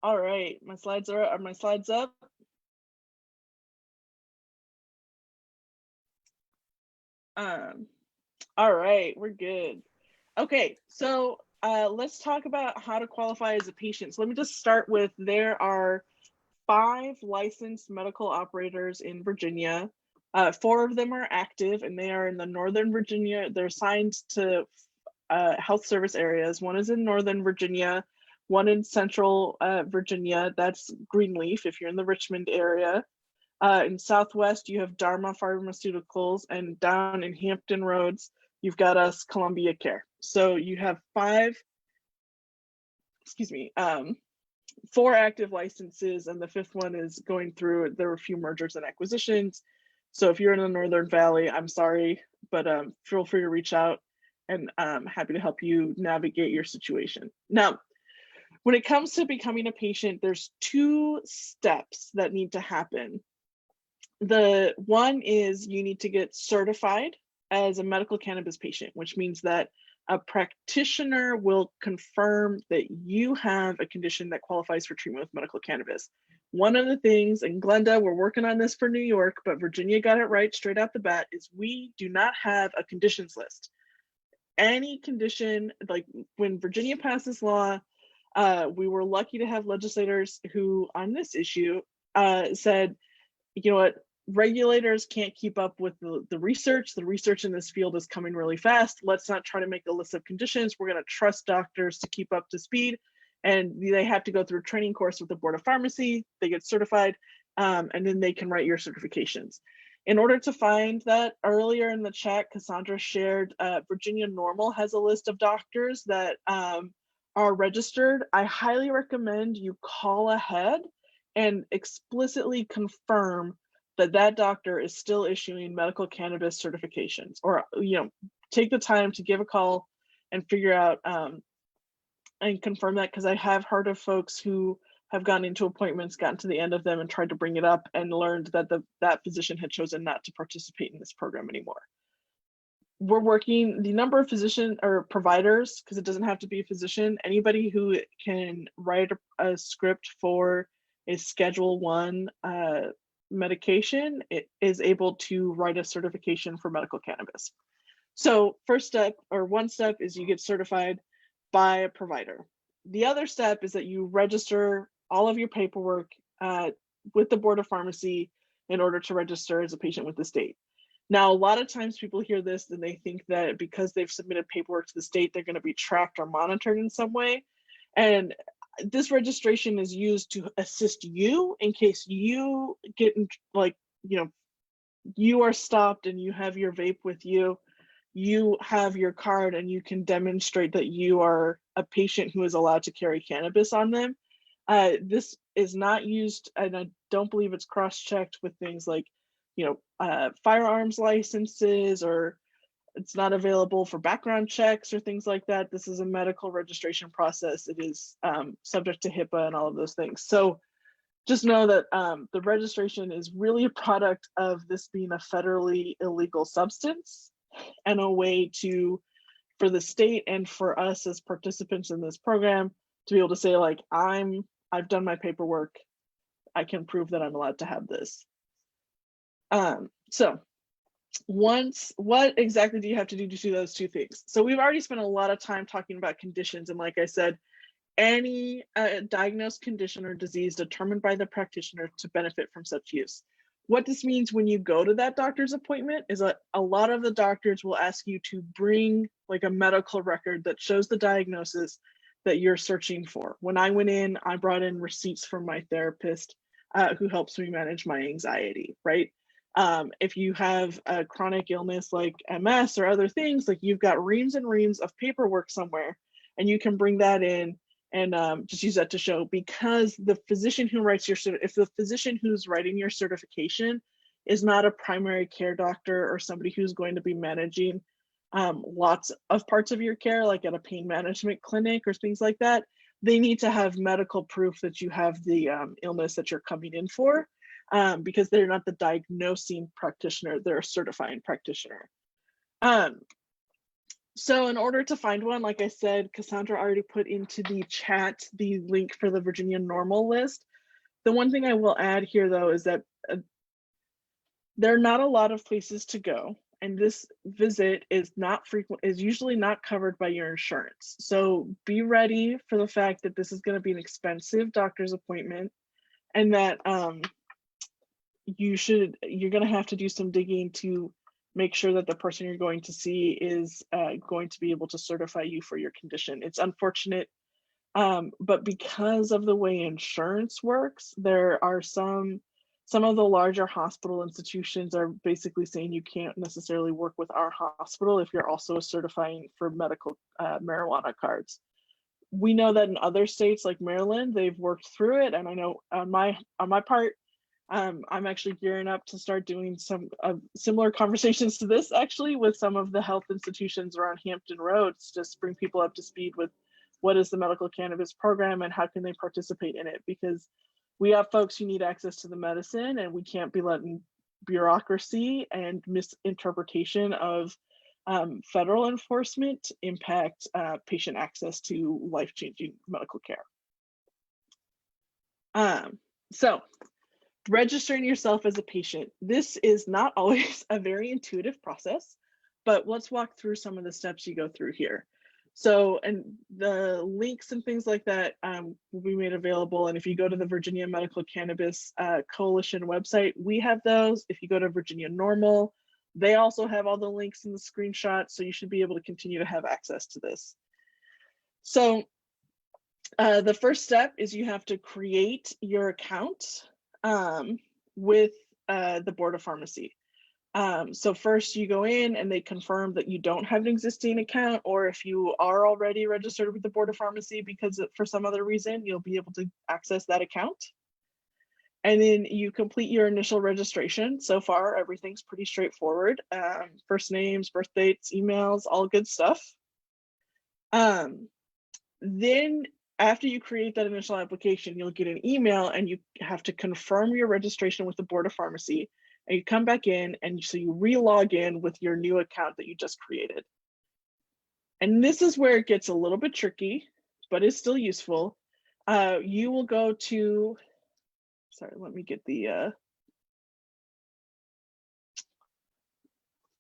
All right, my slides are my slides up? All right, we're good. Okay, so let's talk about how to qualify as a patient. So let me just start with, there are 5 licensed medical operators in Virginia. 4 of them are active and they are in the Northern Virginia. They're assigned to health service areas. One is in Northern Virginia, one in Central Virginia. That's Greenleaf if you're in the Richmond area. In Southwest, you have Dharma Pharmaceuticals, and down in Hampton Roads, you've got us, Columbia Care. So you have 4 active licenses, and the 5th one is going through. There were a few mergers and acquisitions. So if you're in the Northern Valley, I'm sorry, but feel free to reach out, and I'm happy to help you navigate your situation. Now, when it comes to becoming a patient, there's 2 steps that need to happen. The one is you need to get certified as a medical cannabis patient, which means that a practitioner will confirm that you have a condition that qualifies for treatment with medical cannabis. One of the things, and Glenda, we're working on this for New York, but Virginia got it right straight out the bat, is we do not have a conditions list. Any condition, like when Virginia passed this law, we were lucky to have legislators who, on this issue, said, you know what, regulators can't keep up with the research. The research in this field is coming really fast. Let's not try to make a list of conditions. We're going to trust doctors to keep up to speed. and they have to go through a training course with the Board of Pharmacy. They get certified, and then they can write your certifications. In order to find that, earlier in the chat, Cassandra shared Virginia Normal has a list of doctors that are registered. I highly recommend you call ahead and explicitly confirm that that doctor is still issuing medical cannabis certifications, or take the time to give a call and figure out and confirm that, because I have heard of folks who have gone into appointments, gotten to the end of them, and tried to bring it up and learned that that physician had chosen not to participate in this program anymore. We're working the number of physician or providers, because it doesn't have to be a physician, anybody who can write a script for a Schedule 1 medication is able to write a certification for medical cannabis. So first step, or one step, is you get certified by a provider. The other step is that you register all of your paperwork with the Board of Pharmacy in order to register as a patient with the state. Now, a lot of times people hear this and they think that because they've submitted paperwork to the state, they're going to be tracked or monitored in some way. And this registration is used to assist you in case you get in, you are stopped and you have your vape with you. You have your card and you can demonstrate that you are a patient who is allowed to carry cannabis on them. This is not used, and I don't believe it's cross-checked with things like, firearms licenses, or it's not available for background checks or things like that. This is a medical registration process. It is subject to HIPAA and all of those things. So just know that the registration is really a product of this being a federally illegal substance, and a way for the state and for us as participants in this program to be able to say, like, I've done my paperwork, I can prove that I'm allowed to have this. So what exactly do you have to do those two things? So we've already spent a lot of time talking about conditions, and like I said, any diagnosed condition or disease determined by the practitioner to benefit from such use. What this means when you go to that doctor's appointment is that a lot of the doctors will ask you to bring like a medical record that shows the diagnosis that you're searching for. When I went in, I brought in receipts from my therapist who helps me manage my anxiety, right? If you have a chronic illness like MS or other things, like you've got reams and reams of paperwork somewhere, and you can bring that in and just use that to show, because the physician who writes if the physician who's writing your certification is not a primary care doctor or somebody who's going to be managing lots of parts of your care, like at a pain management clinic or things like that, they need to have medical proof that you have the illness that you're coming in for, because they're not the diagnosing practitioner, they're a certifying practitioner. So in order to find one, like I said, Cassandra already put into the chat the link for the Virginia Normal list. The one thing I will add here, though, is that there are not a lot of places to go, and this visit is usually not covered by your insurance. So be ready for the fact that this is going to be an expensive doctor's appointment, and that you're going to have to do some digging to make sure that the person you're going to see is going to be able to certify you for your condition. It's unfortunate, but because of the way insurance works, there are some of the larger hospital institutions are basically saying you can't necessarily work with our hospital if you're also certifying for medical marijuana cards. We know that in other states like Maryland, they've worked through it, and I know on my part, I'm actually gearing up to start doing some similar conversations to this, actually, with some of the health institutions around Hampton Roads, just bring people up to speed with what is the medical cannabis program and how can they participate in it, because we have folks who need access to the medicine, and we can't be letting bureaucracy and misinterpretation of federal enforcement impact patient access to life-changing medical care. So registering yourself as a patient. This is not always a very intuitive process, but let's walk through some of the steps you go through here. So, and the links and things like that will be made available. And if you go to the Virginia Medical Cannabis Coalition website, we have those. If you go to Virginia Normal, they also have all the links in the screenshot. So you should be able to continue to have access to this. So The first step is you have to create your account with the Board of Pharmacy. So first you go in and they confirm that you don't have an existing account, or if you are already registered with the Board of Pharmacy because for some other reason, you'll be able to access that account. And then you complete your initial registration. So far, everything's pretty straightforward. First names, birth dates, emails, all good stuff. Then after you create that initial application, you'll get an email and you have to confirm your registration with the Board of Pharmacy. And you come back in and so you re-log in with your new account that you just created. And this is where it gets a little bit tricky, but it's still useful. You will go to, sorry, let me get the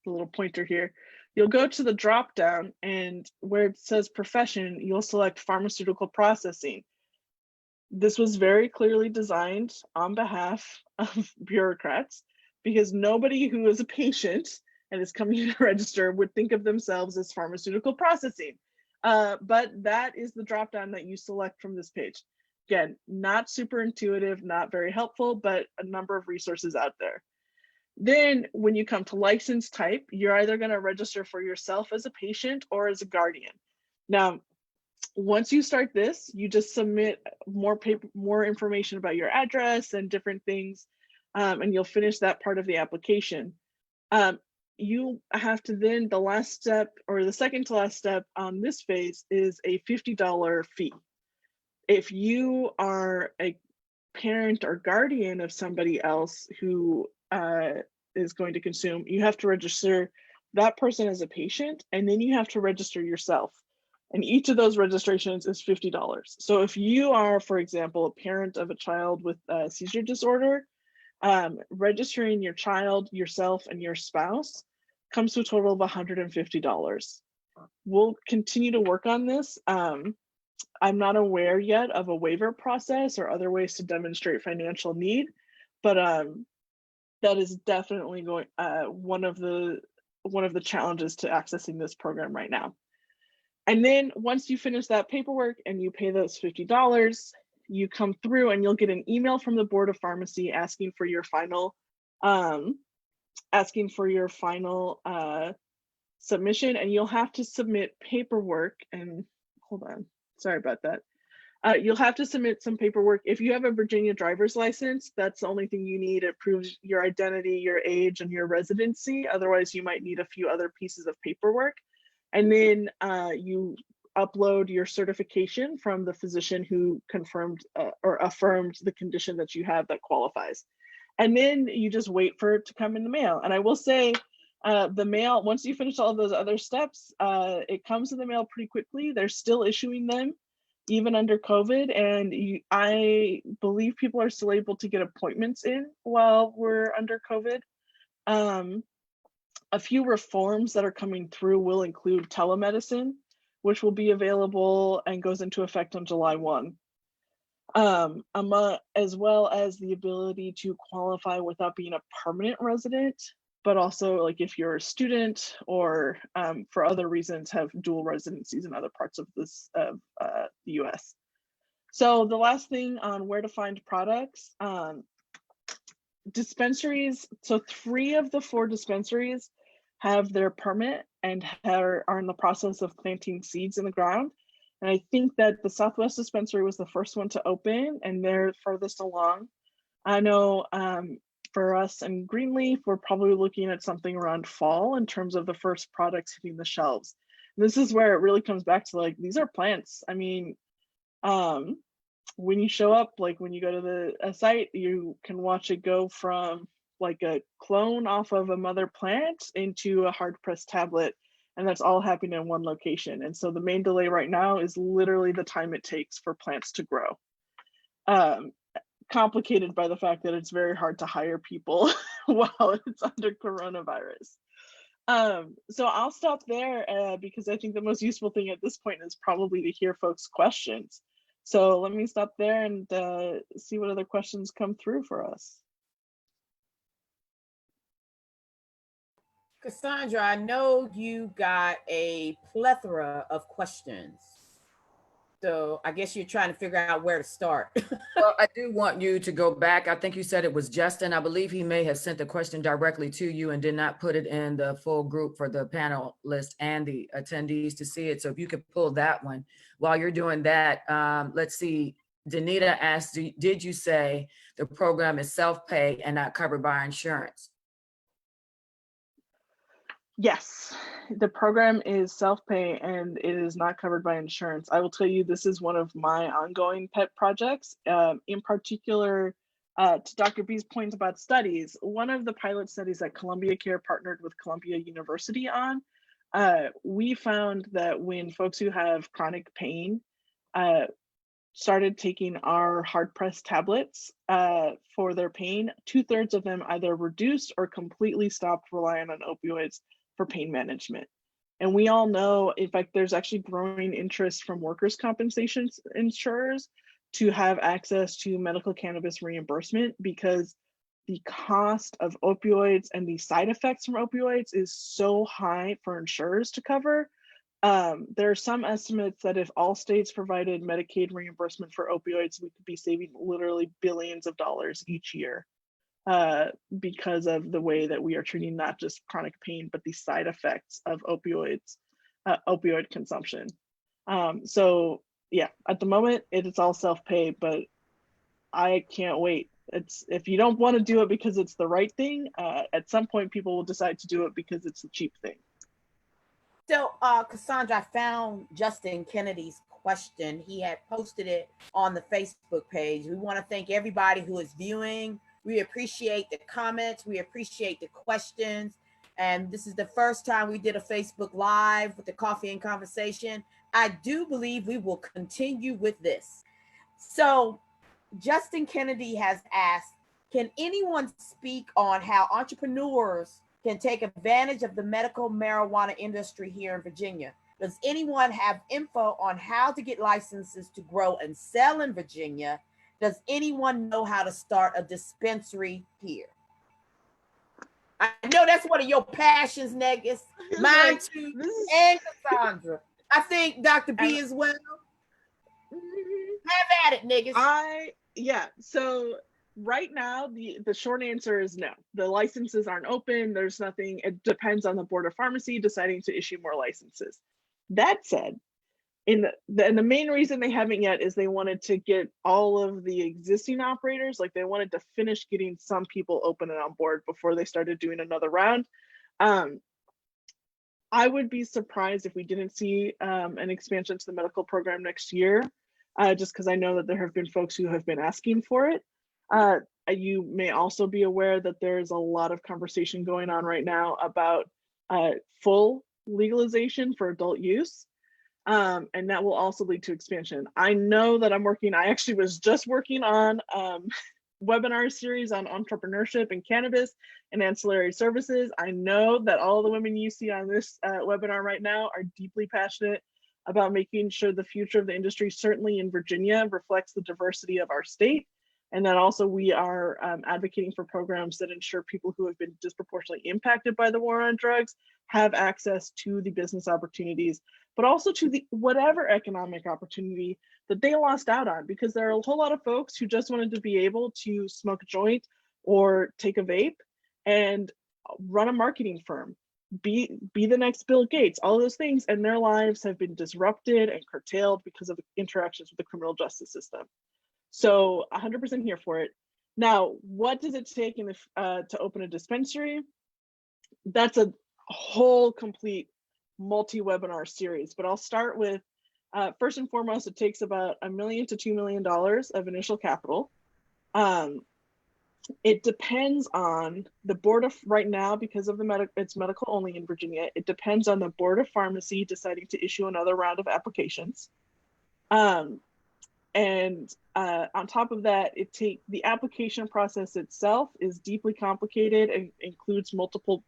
little pointer here. You'll go to the drop down, and where it says profession, you'll select pharmaceutical processing. This was very clearly designed on behalf of bureaucrats, because nobody who is a patient and is coming to register would think of themselves as pharmaceutical processing. But that is the drop down that you select from this page. Again, not super intuitive, not very helpful, but a number of resources out there. Then when you come to license type, you're either going to register for yourself as a patient or as a guardian. Now, once you start this, you just submit more information about your address and different things, and you'll finish that part of the application. You have to then, the last step, or the second to last step on this phase, is a $50 fee. If you are a parent or guardian of somebody else who is going to consume, you have to register that person as a patient, and then you have to register yourself. And each of those registrations is $50. So if you are, for example, a parent of a child with a seizure disorder, registering your child, yourself, and your spouse comes to a total of $150. We'll continue to work on this. I'm not aware yet of a waiver process or other ways to demonstrate financial need, but that is definitely going one of the challenges to accessing this program right now. And then once you finish that paperwork and you pay those $50, you come through and you'll get an email from the Board of Pharmacy asking for your final submission, and you'll have to submit paperwork. And hold on, sorry about that. You'll have to submit some paperwork. If you have a Virginia driver's license, that's the only thing you need. It proves your identity, your age, and your residency. Otherwise, you might need a few other pieces of paperwork. And then you upload your certification from the physician who confirmed or affirmed the condition that you have that qualifies. And then you just wait for it to come in the mail. And I will say, the mail, once you finish all of those other steps, it comes in the mail pretty quickly. They're still issuing them, even under COVID. And I believe people are still able to get appointments in while we're under COVID. A few reforms that are coming through will include telemedicine, which will be available and goes into effect on July 1. As well as the ability to qualify without being a permanent resident, but also like if you're a student or for other reasons have dual residencies in other parts of the US. So the last thing on where to find products, dispensaries. So 3 of the 4 dispensaries have their permit and are in the process of planting seeds in the ground. And I think that the Southwest dispensary was the first one to open, and they're furthest along. I know for us in Greenleaf, we're probably looking at something around fall in terms of the first products hitting the shelves. And this is where it really comes back to like, these are plants. I mean, when you show up, like when you go to the site, you can watch it go from like a clone off of a mother plant into a hard pressed tablet, and that's all happening in one location. And so the main delay right now is literally the time it takes for plants to grow. Complicated by the fact that it's very hard to hire people while it's under coronavirus. So I'll stop there because I think the most useful thing at this point is probably to hear folks' questions. So let me stop there and see what other questions come through for us. Cassandra, I know you got a plethora of questions. So I guess you're trying to figure out where to start. Well, I do want you to go back. I think you said it was Justin. I believe he may have sent the question directly to you and did not put it in the full group for the panelists and the attendees to see it. So if you could pull that one. While you're doing that, let's see. Danita asked, did you say the program is self-pay and not covered by insurance? Yes, the program is self-pay and it is not covered by insurance. I will tell you, this is one of my ongoing pet projects. In particular, to Dr. B's point about studies, one of the pilot studies that Columbia Care partnered with Columbia University on, we found that when folks who have chronic pain started taking our hard press tablets for their pain, 2/3 of them either reduced or completely stopped relying on opioids for pain management. And we all know, in fact, there's actually growing interest from workers' compensation insurers to have access to medical cannabis reimbursement because the cost of opioids and the side effects from opioids is so high for insurers to cover. There are some estimates that if all states provided Medicaid reimbursement for opioids, we could be saving literally billions of dollars each year because of the way that we are treating not just chronic pain, but the side effects of opioids, opioid consumption. So yeah, at the moment it is all self-pay, but I can't wait. It's, if you don't want to do it because it's the right thing, at some point people will decide to do it because it's the cheap thing. So, Cassandra, I found Justin Kennedy's question. He had posted it on the Facebook page. We want to thank everybody who is viewing. We appreciate the comments. We appreciate the questions. And this is the first time we did a Facebook Live with the Coffee and Conversation. I do believe we will continue with this. So, Justin Kennedy has asked, can anyone speak on how entrepreneurs can take advantage of the medical marijuana industry here in Virginia? Does anyone have info on how to get licenses to grow and sell in Virginia? Does anyone know how to start a dispensary here? I know that's one of your passions, Negus. Mine too, and Cassandra. I think Dr. B as well. Have at it, Negus. Yeah, so right now, the short answer is no. The licenses aren't open. There's nothing. It depends on the Board of Pharmacy deciding to issue more licenses. That said, and the main reason they haven't yet is they wanted to get all of the existing operators, like they wanted to finish getting some people open and on board before they started doing another round. I would be surprised if we didn't see an expansion to the medical program next year, just because I know that there have been folks who have been asking for it. You may also be aware that there's a lot of conversation going on right now about full legalization for adult use. And that will also lead to expansion. I know that I actually was just working on webinar series on entrepreneurship and cannabis and ancillary services. I know that all the women you see on this webinar right now are deeply passionate about making sure the future of the industry, certainly in Virginia, reflects the diversity of our state. And that also we are advocating for programs that ensure people who have been disproportionately impacted by the war on drugs have access to the business opportunities, but also to the whatever economic opportunity that they lost out on, because there are a whole lot of folks who just wanted to be able to smoke a joint or take a vape and run a marketing firm, be the next Bill Gates, all of those things, and their lives have been disrupted and curtailed because of interactions with the criminal justice system. So 100% here for it. Now, what does it take to open a dispensary? That's a whole complete multi-webinar series, but I'll start with, first and foremost, it takes about $1 million to $2 million of initial capital. It depends on the board of, right now, because of it's medical only in Virginia, it depends on the Board of Pharmacy deciding to issue another round of applications. And on top of that, the application process itself is deeply complicated and includes multiple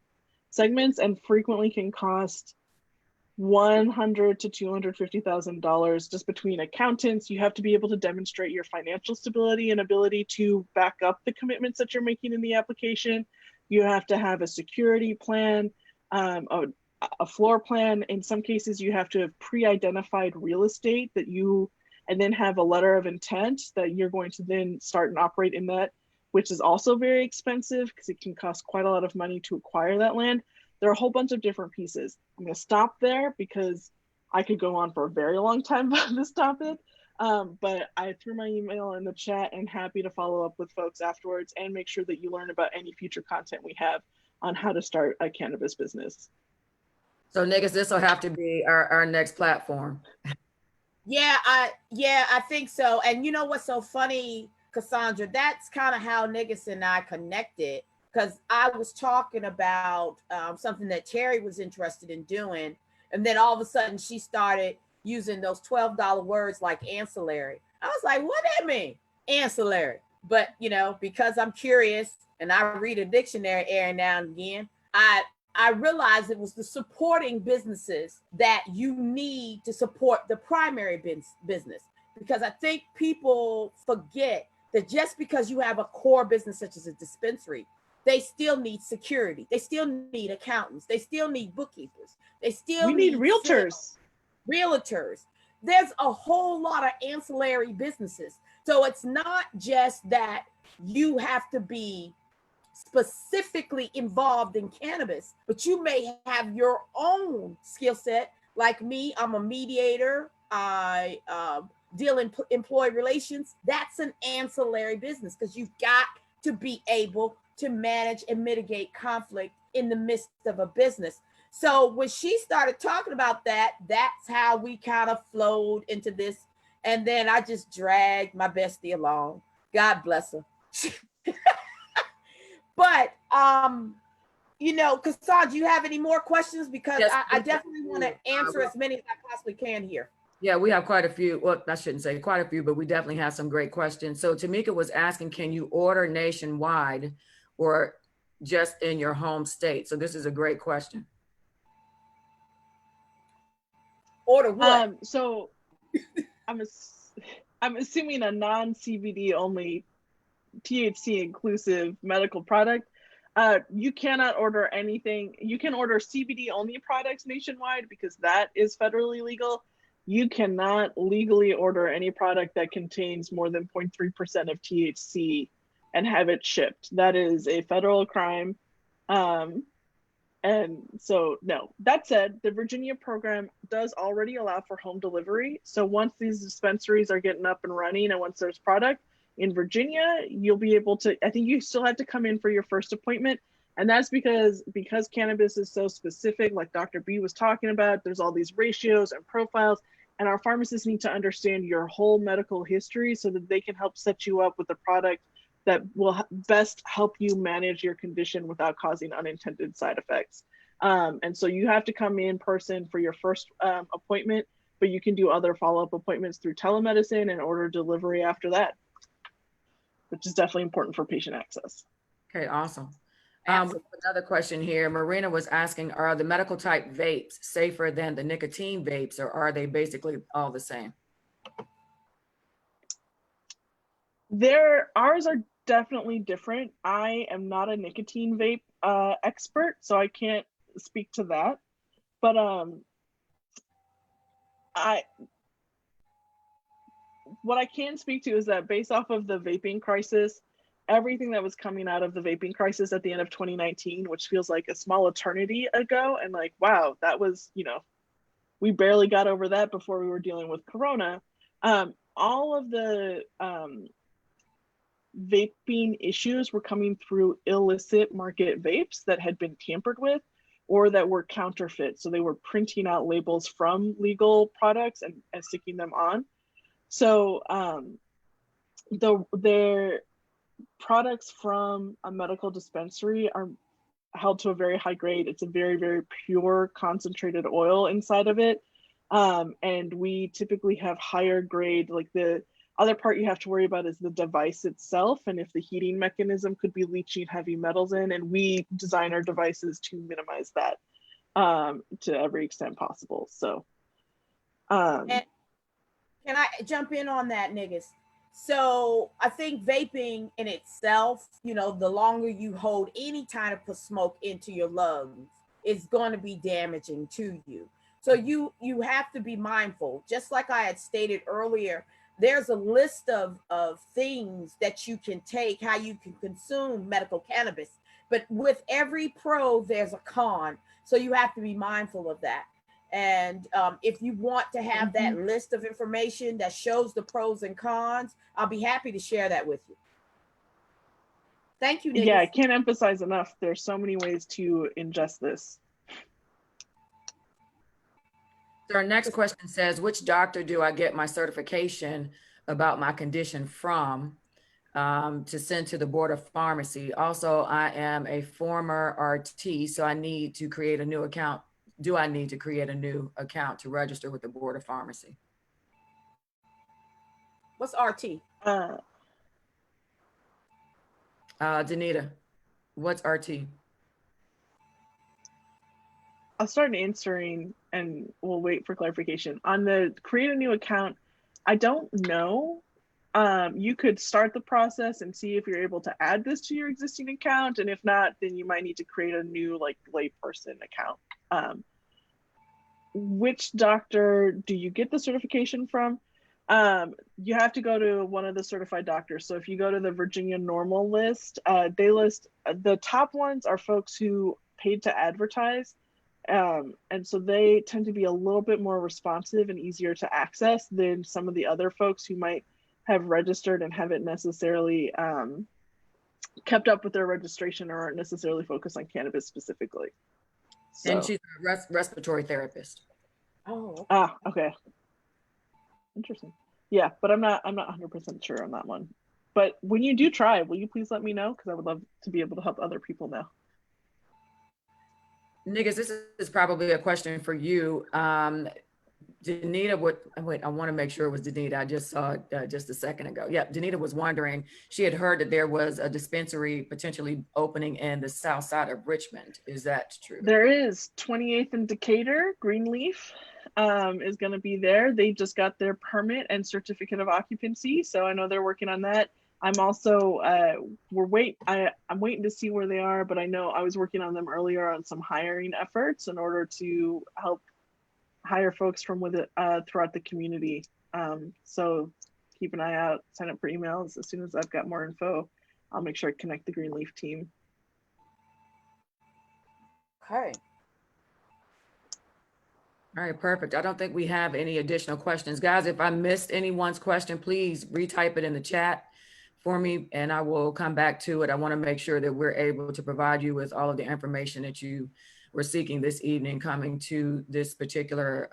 segments and frequently can cost $100,000 to $250,000 just between accountants. You have to be able to demonstrate your financial stability and ability to back up the commitments that you're making in the application. You have to have a security plan, a floor plan. In some cases, you have to have pre-identified real estate that you and then have a letter of intent that you're going to then start and operate in that, which is also very expensive because it can cost quite a lot of money to acquire that land. There are a whole bunch of different pieces. I'm going to stop there because I could go on for a very long time about this topic. But I threw my email in the chat and happy to follow up with folks afterwards and make sure that you learn about any future content we have on how to start a cannabis business. So niggas, this will have to be our next platform. Yeah, I think so. And you know what's so funny, Cassandra? That's kind of how Niggas and I connected, because I was talking about something that Terry was interested in doing, and then all of a sudden she started using those $12 words like ancillary. I was like, what that mean? Ancillary. But you know, because I'm curious and I read a dictionary every now and again, I realized it was the supporting businesses that you need to support the primary business. Because I think people forget that just because you have a core business such as a dispensary, they still need security. They still need accountants. They still need bookkeepers. They still We need realtors. Realtors. There's a whole lot of ancillary businesses. So it's not just that you have to be specifically involved in cannabis, but you may have your own skill set. Like me, I'm a mediator. I deal in employee relations. That's an ancillary business because you've got to be able to manage and mitigate conflict in the midst of a business. So when she started talking about that, that's how we kind of flowed into this. And then I just dragged my bestie along. God bless her. But you know, Cassandra, do you have any more questions? Because yes, I definitely want to answer as many as I possibly can here. Yeah, we have quite a few. Well, I shouldn't say quite a few, but we definitely have some great questions. So Tamika was asking, can you order nationwide or just in your home state? So this is a great question. Order what? So I'm assuming a non-CBD only, THC inclusive medical product. You cannot order anything. You can order CBD only products nationwide because that is federally legal. You cannot legally order any product that contains more than 0.3% of THC and have it shipped. That is a federal crime. And so, no. That said, the Virginia program does already allow for home delivery. So once these dispensaries are getting up and running and once there's product in Virginia, you'll be able to, I think you still have to come in for your first appointment. And that's because cannabis is so specific, like Dr. B was talking about, there's all these ratios and profiles, and our pharmacists need to understand your whole medical history so that they can help set you up with a product that will best help you manage your condition without causing unintended side effects. And so you have to come in person for your first appointment, but you can do other follow-up appointments through telemedicine and order delivery after that, which is definitely important for patient access. Okay, awesome. Another question here. Marina was asking, are the medical type vapes safer than the nicotine vapes, or are they basically all the same? Ours are definitely different. I am not a nicotine vape expert, so I can't speak to that. But what I can speak to is that based off of the vaping crisis, everything that was coming out of the vaping crisis at the end of 2019, which feels like a small eternity ago, and like, wow, that was, you know, we barely got over that before we were dealing with Corona. All of the vaping issues were coming through illicit market vapes that had been tampered with or that were counterfeit. So they were printing out labels from legal products and sticking them on. So their products from a medical dispensary are held to a very high grade. It's a very, very pure concentrated oil inside of it. And we typically have higher grade, like the other part you have to worry about is the device itself and if the heating mechanism could be leaching heavy metals in, and we design our devices to minimize that to every extent possible. So and can I jump in on that, niggas? So I think vaping in itself, you know, the longer you hold any type of smoke into your lungs, it's going to be damaging to you. So you have to be mindful. Just like I had stated earlier, there's a list of things that you can take, how you can consume medical cannabis. But with every pro, there's a con. So you have to be mindful of that. And if you want to have that list of information that shows the pros and cons, I'll be happy to share that with you. Thank you, niggas. Yeah, I can't emphasize enough. There's so many ways to ingest this. So our next question says, which doctor do I get my certification about my condition from to send to the Board of Pharmacy? Also, I am a former RT, so I need to create a new account. Do I need to create a new account to register with the Board of Pharmacy? What's RT? Danita, what's RT? I'll start answering and we'll wait for clarification. On the create a new account, I don't know. You could start the process and see if you're able to add this to your existing account. And if not, then you might need to create a new like layperson account. Which doctor do you get the certification from? You have to go to one of the certified doctors. So if you go to the Virginia Normal list, they list the top ones are folks who paid to advertise. And so they tend to be a little bit more responsive and easier to access than some of the other folks who might have registered and haven't necessarily kept up with their registration or aren't necessarily focused on cannabis specifically. So. And she's a respiratory therapist. Oh. Okay. Interesting. Yeah, but I'm not 100% sure on that one. But when you do try, will you please let me know? Because I would love to be able to help other people know. Niggas, this is probably a question for you. Danita, I want to make sure it was Danita. I just saw it just a second ago. Yeah, Danita was wondering, she had heard that there was a dispensary potentially opening in the south side of Richmond. Is that true? There is. 28th and Decatur, Greenleaf is going to be there. They just got their permit and certificate of occupancy. So I know they're working on that. I'm also, I'm waiting to see where they are, but I know I was working on them earlier on some hiring efforts in order to help hire folks from with it throughout the community. So keep an eye out, sign up for emails. As soon as I've got more info, I'll make sure I connect the Greenleaf team. Okay. All right, perfect. I don't think we have any additional questions. Guys, if I missed anyone's question, please retype it in the chat for me and I will come back to it. I want to make sure that we're able to provide you with all of the information that you were seeking this evening coming to this particular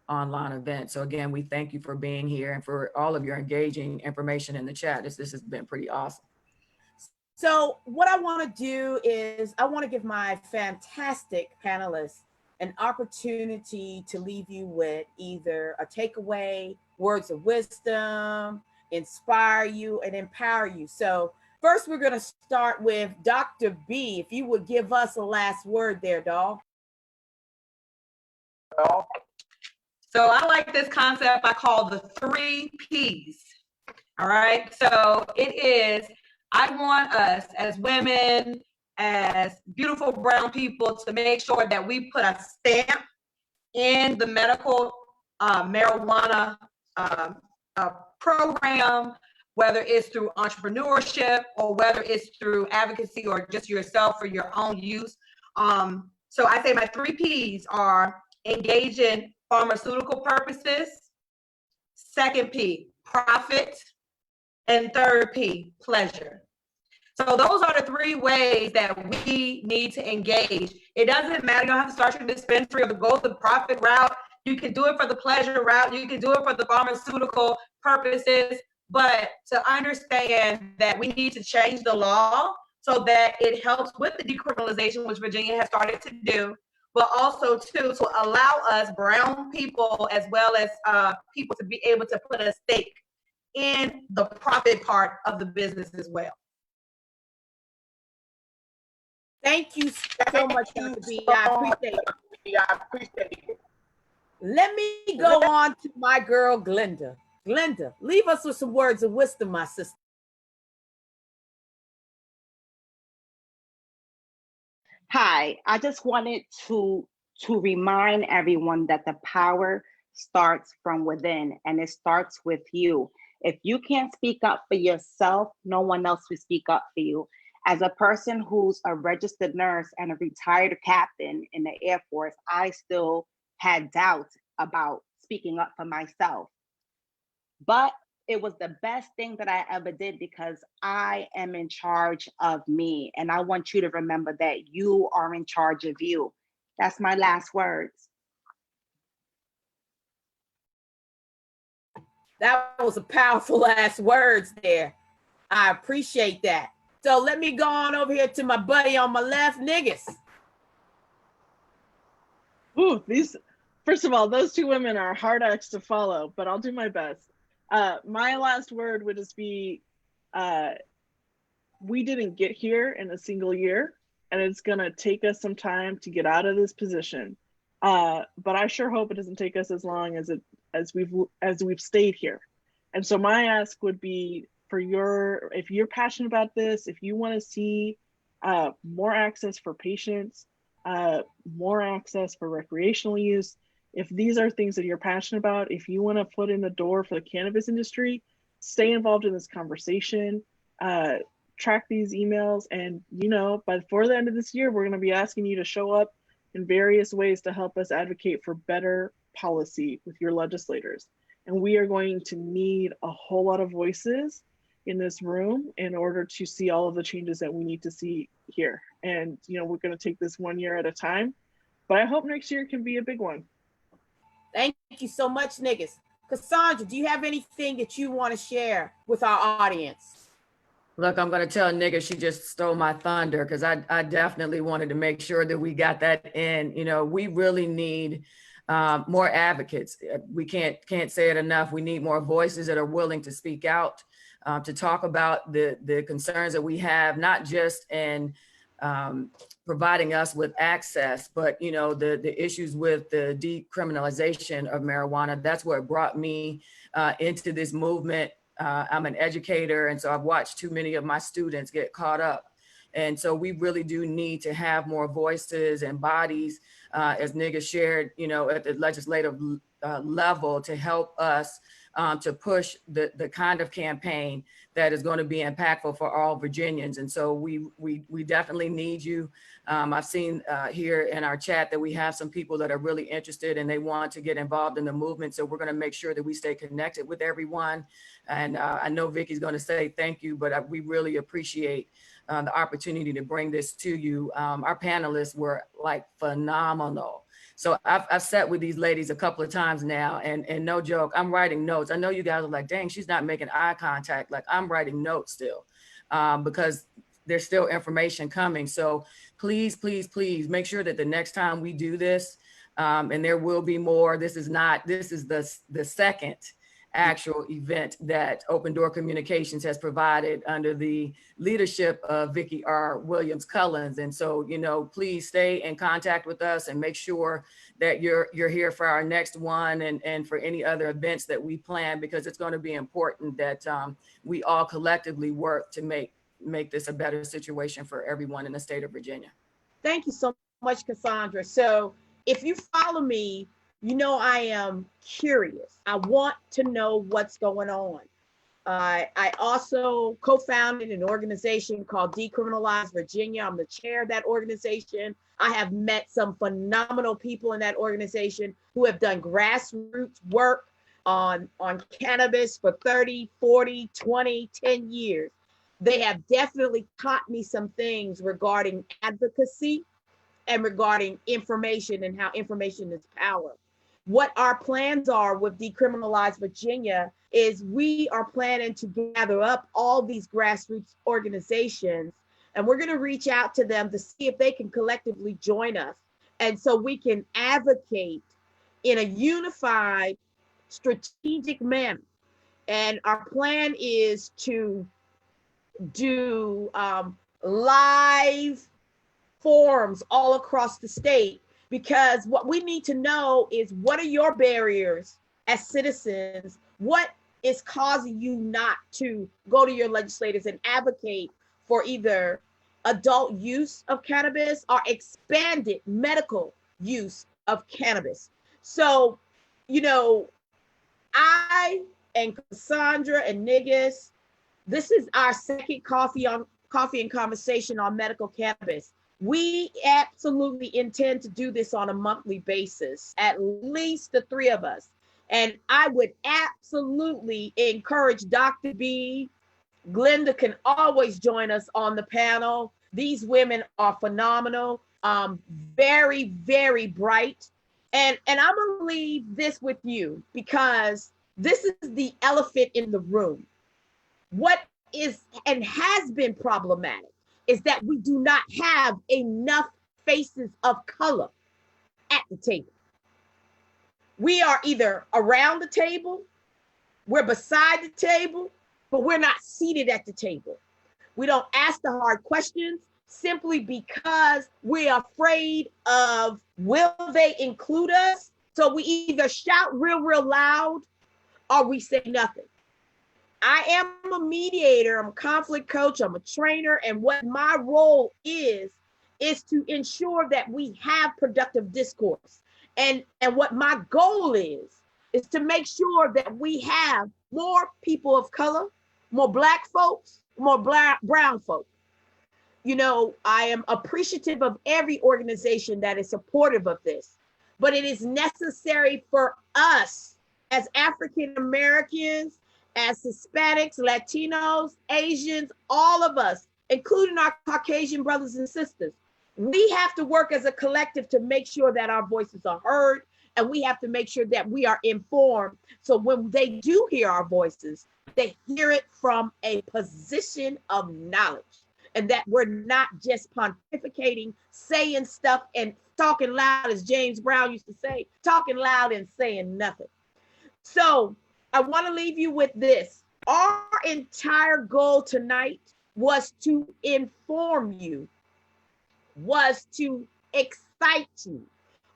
online event. So again, we thank you for being here and for all of your engaging information in the chat. This has been pretty awesome. So what I want to do is I want to give my fantastic panelists an opportunity to leave you with either a takeaway, words of wisdom, inspire you, and empower you. So first, we're going to start with Dr. B. If you would give us a last word there, doll. So I like this concept I call the 3 Ps. All right. So it is, I want us as women, as beautiful brown people to make sure that we put a stamp in the medical marijuana program, whether it's through entrepreneurship or whether it's through advocacy or just yourself for your own use. So I say my 3 Ps are engage in pharmaceutical purposes, 2nd P, profit, and 3rd P, pleasure. So those are the 3 ways that we need to engage. It doesn't matter, you don't have to start your dispensary or go the profit route. You can do it for the pleasure route. You can do it for the pharmaceutical purposes, but to understand that we need to change the law so that it helps with the decriminalization, which Virginia has started to do, but also too, to allow us brown people as well as people to be able to put a stake in the profit part of the business as well. Thank you so much, Dr. B. I appreciate it. Let me go on to my girl, Glenda. Glenda, leave us with some words of wisdom, my sister. Hi, I just wanted to to remind everyone that the power starts from within and it starts with you. If you can't speak up for yourself, no one else will speak up for you. As a person who's a registered nurse and a retired captain in the Air Force, I still had doubts about speaking up for myself. But it was the best thing that I ever did because I am in charge of me. And I want you to remember that you are in charge of you. That's my last words. That was a powerful last words there. I appreciate that. So let me go on over here to my buddy on my left, Niggas. Ooh, first of all, those two women are hard acts to follow, but I'll do my best. My last word would just be, we didn't get here in a single year, and it's gonna take us some time to get out of this position. But I sure hope it doesn't take us as long as we've stayed here. And so my ask would be if you're passionate about this, if you want to see more access for patients, more access for recreational use, if these are things that you're passionate about, if you want to put in the door for the cannabis industry, stay involved in this conversation, track these emails, and before the end of this year, we're going to be asking you to show up in various ways to help us advocate for better policy with your legislators. And we are going to need a whole lot of voices in this room in order to see all of the changes that we need to see here. And we're going to take this 1 year at a time, but I hope next year can be a big one. Thank you so much, Niggas. Cassandra, do you have anything that you want to share with our audience? Look, I'm going to tell Nigga she just stole my thunder because I definitely wanted to make sure that we got that in. We really need more advocates. We can't say it enough. We need more voices that are willing to speak out, to talk about the concerns that we have, not just in providing us with access, but the issues with the decriminalization of marijuana. That's what brought me into this movement. I'm an educator, and so I've watched too many of my students get caught up. And so we really do need to have more voices and bodies, as Niggas shared, at the legislative level to help us to push the kind of campaign that is going to be impactful for all Virginians. And so we definitely need you. I've seen here in our chat that we have some people that are really interested and they want to get involved in the movement. So we're going to make sure that we stay connected with everyone. And I know Vicky's going to say thank you, but we really appreciate the opportunity to bring this to you. Our panelists were like phenomenal. So I've sat with these ladies a couple of times now, and no joke, I'm writing notes. I know you guys are like, dang, she's not making eye contact. Like, I'm writing notes still, because there's still information coming. So please, please, please make sure that the next time we do this, and there will be more, this is the second actual event that Open Door Communications has provided under the leadership of Vicki R. Williams Cullins. And so, please stay in contact with us and make sure that you're here for our next one and for any other events that we plan, because it's going to be important that we all collectively work to make this a better situation for everyone in the state of Virginia. Thank you so much, Cassandra. So if you follow me, I am curious. I want to know what's going on. I also co-founded an organization called Decriminalize Virginia. I'm the chair of that organization. I have met some phenomenal people in that organization who have done grassroots work on cannabis for 30, 40, 20, 10 years. They have definitely taught me some things regarding advocacy and regarding information and how information is power. What our plans are with Decriminalize Virginia is we are planning to gather up all these grassroots organizations, and we're going to reach out to them to see if they can collectively join us. And so we can advocate in a unified, strategic manner. And our plan is to do live forums all across the state, because what we need to know is, what are your barriers as citizens? What is causing you not to go to your legislators and advocate for either adult use of cannabis or expanded medical use of cannabis. So, you know, I and Cassandra and Niggas, this is our second coffee and conversation on medical cannabis. We absolutely intend to do this on a monthly basis, at least the three of us. And I would absolutely encourage Dr. B. Glenda can always join us on the panel. These women are phenomenal, very, very bright. And I'm gonna leave this with you because this is the elephant in the room. What is and has been problematic is that we do not have enough faces of color at the table. We are either around the table, we're beside the table, but we're not seated at the table. We don't ask the hard questions simply because we're afraid of, will they include us? So we either shout real, real loud or we say nothing. I am a mediator, I'm a conflict coach, I'm a trainer, and what my role is to ensure that we have productive discourse. And what my goal is to make sure that we have more people of color, more Black folks, more brown folks. You know, I am appreciative of every organization that is supportive of this, but it is necessary for us as African Americans, as Hispanics, Latinos, Asians, all of us, including our Caucasian brothers and sisters. We have to work as a collective to make sure that our voices are heard, and we have to make sure that we are informed. So when they do hear our voices, they hear it from a position of knowledge, and that we're not just pontificating, saying stuff and talking loud, as James Brown used to say, talking loud and saying nothing. So I want to leave you with this. Our entire goal tonight was to inform you, was to excite you,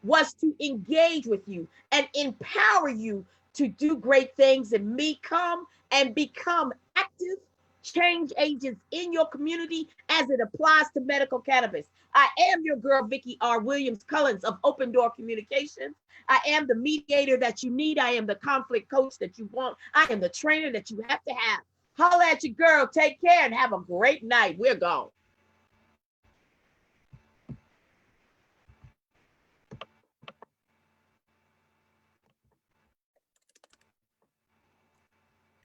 was to engage with you and empower you to do great things and become active change agents in your community as it applies to medical cannabis. I am your girl, Vicki R. Williams Cullins of Open Door Communications. I am the mediator that you need. I am the conflict coach that you want. I am the trainer that you have to have. Holla at your girl. Take care and have a great night. We're gone.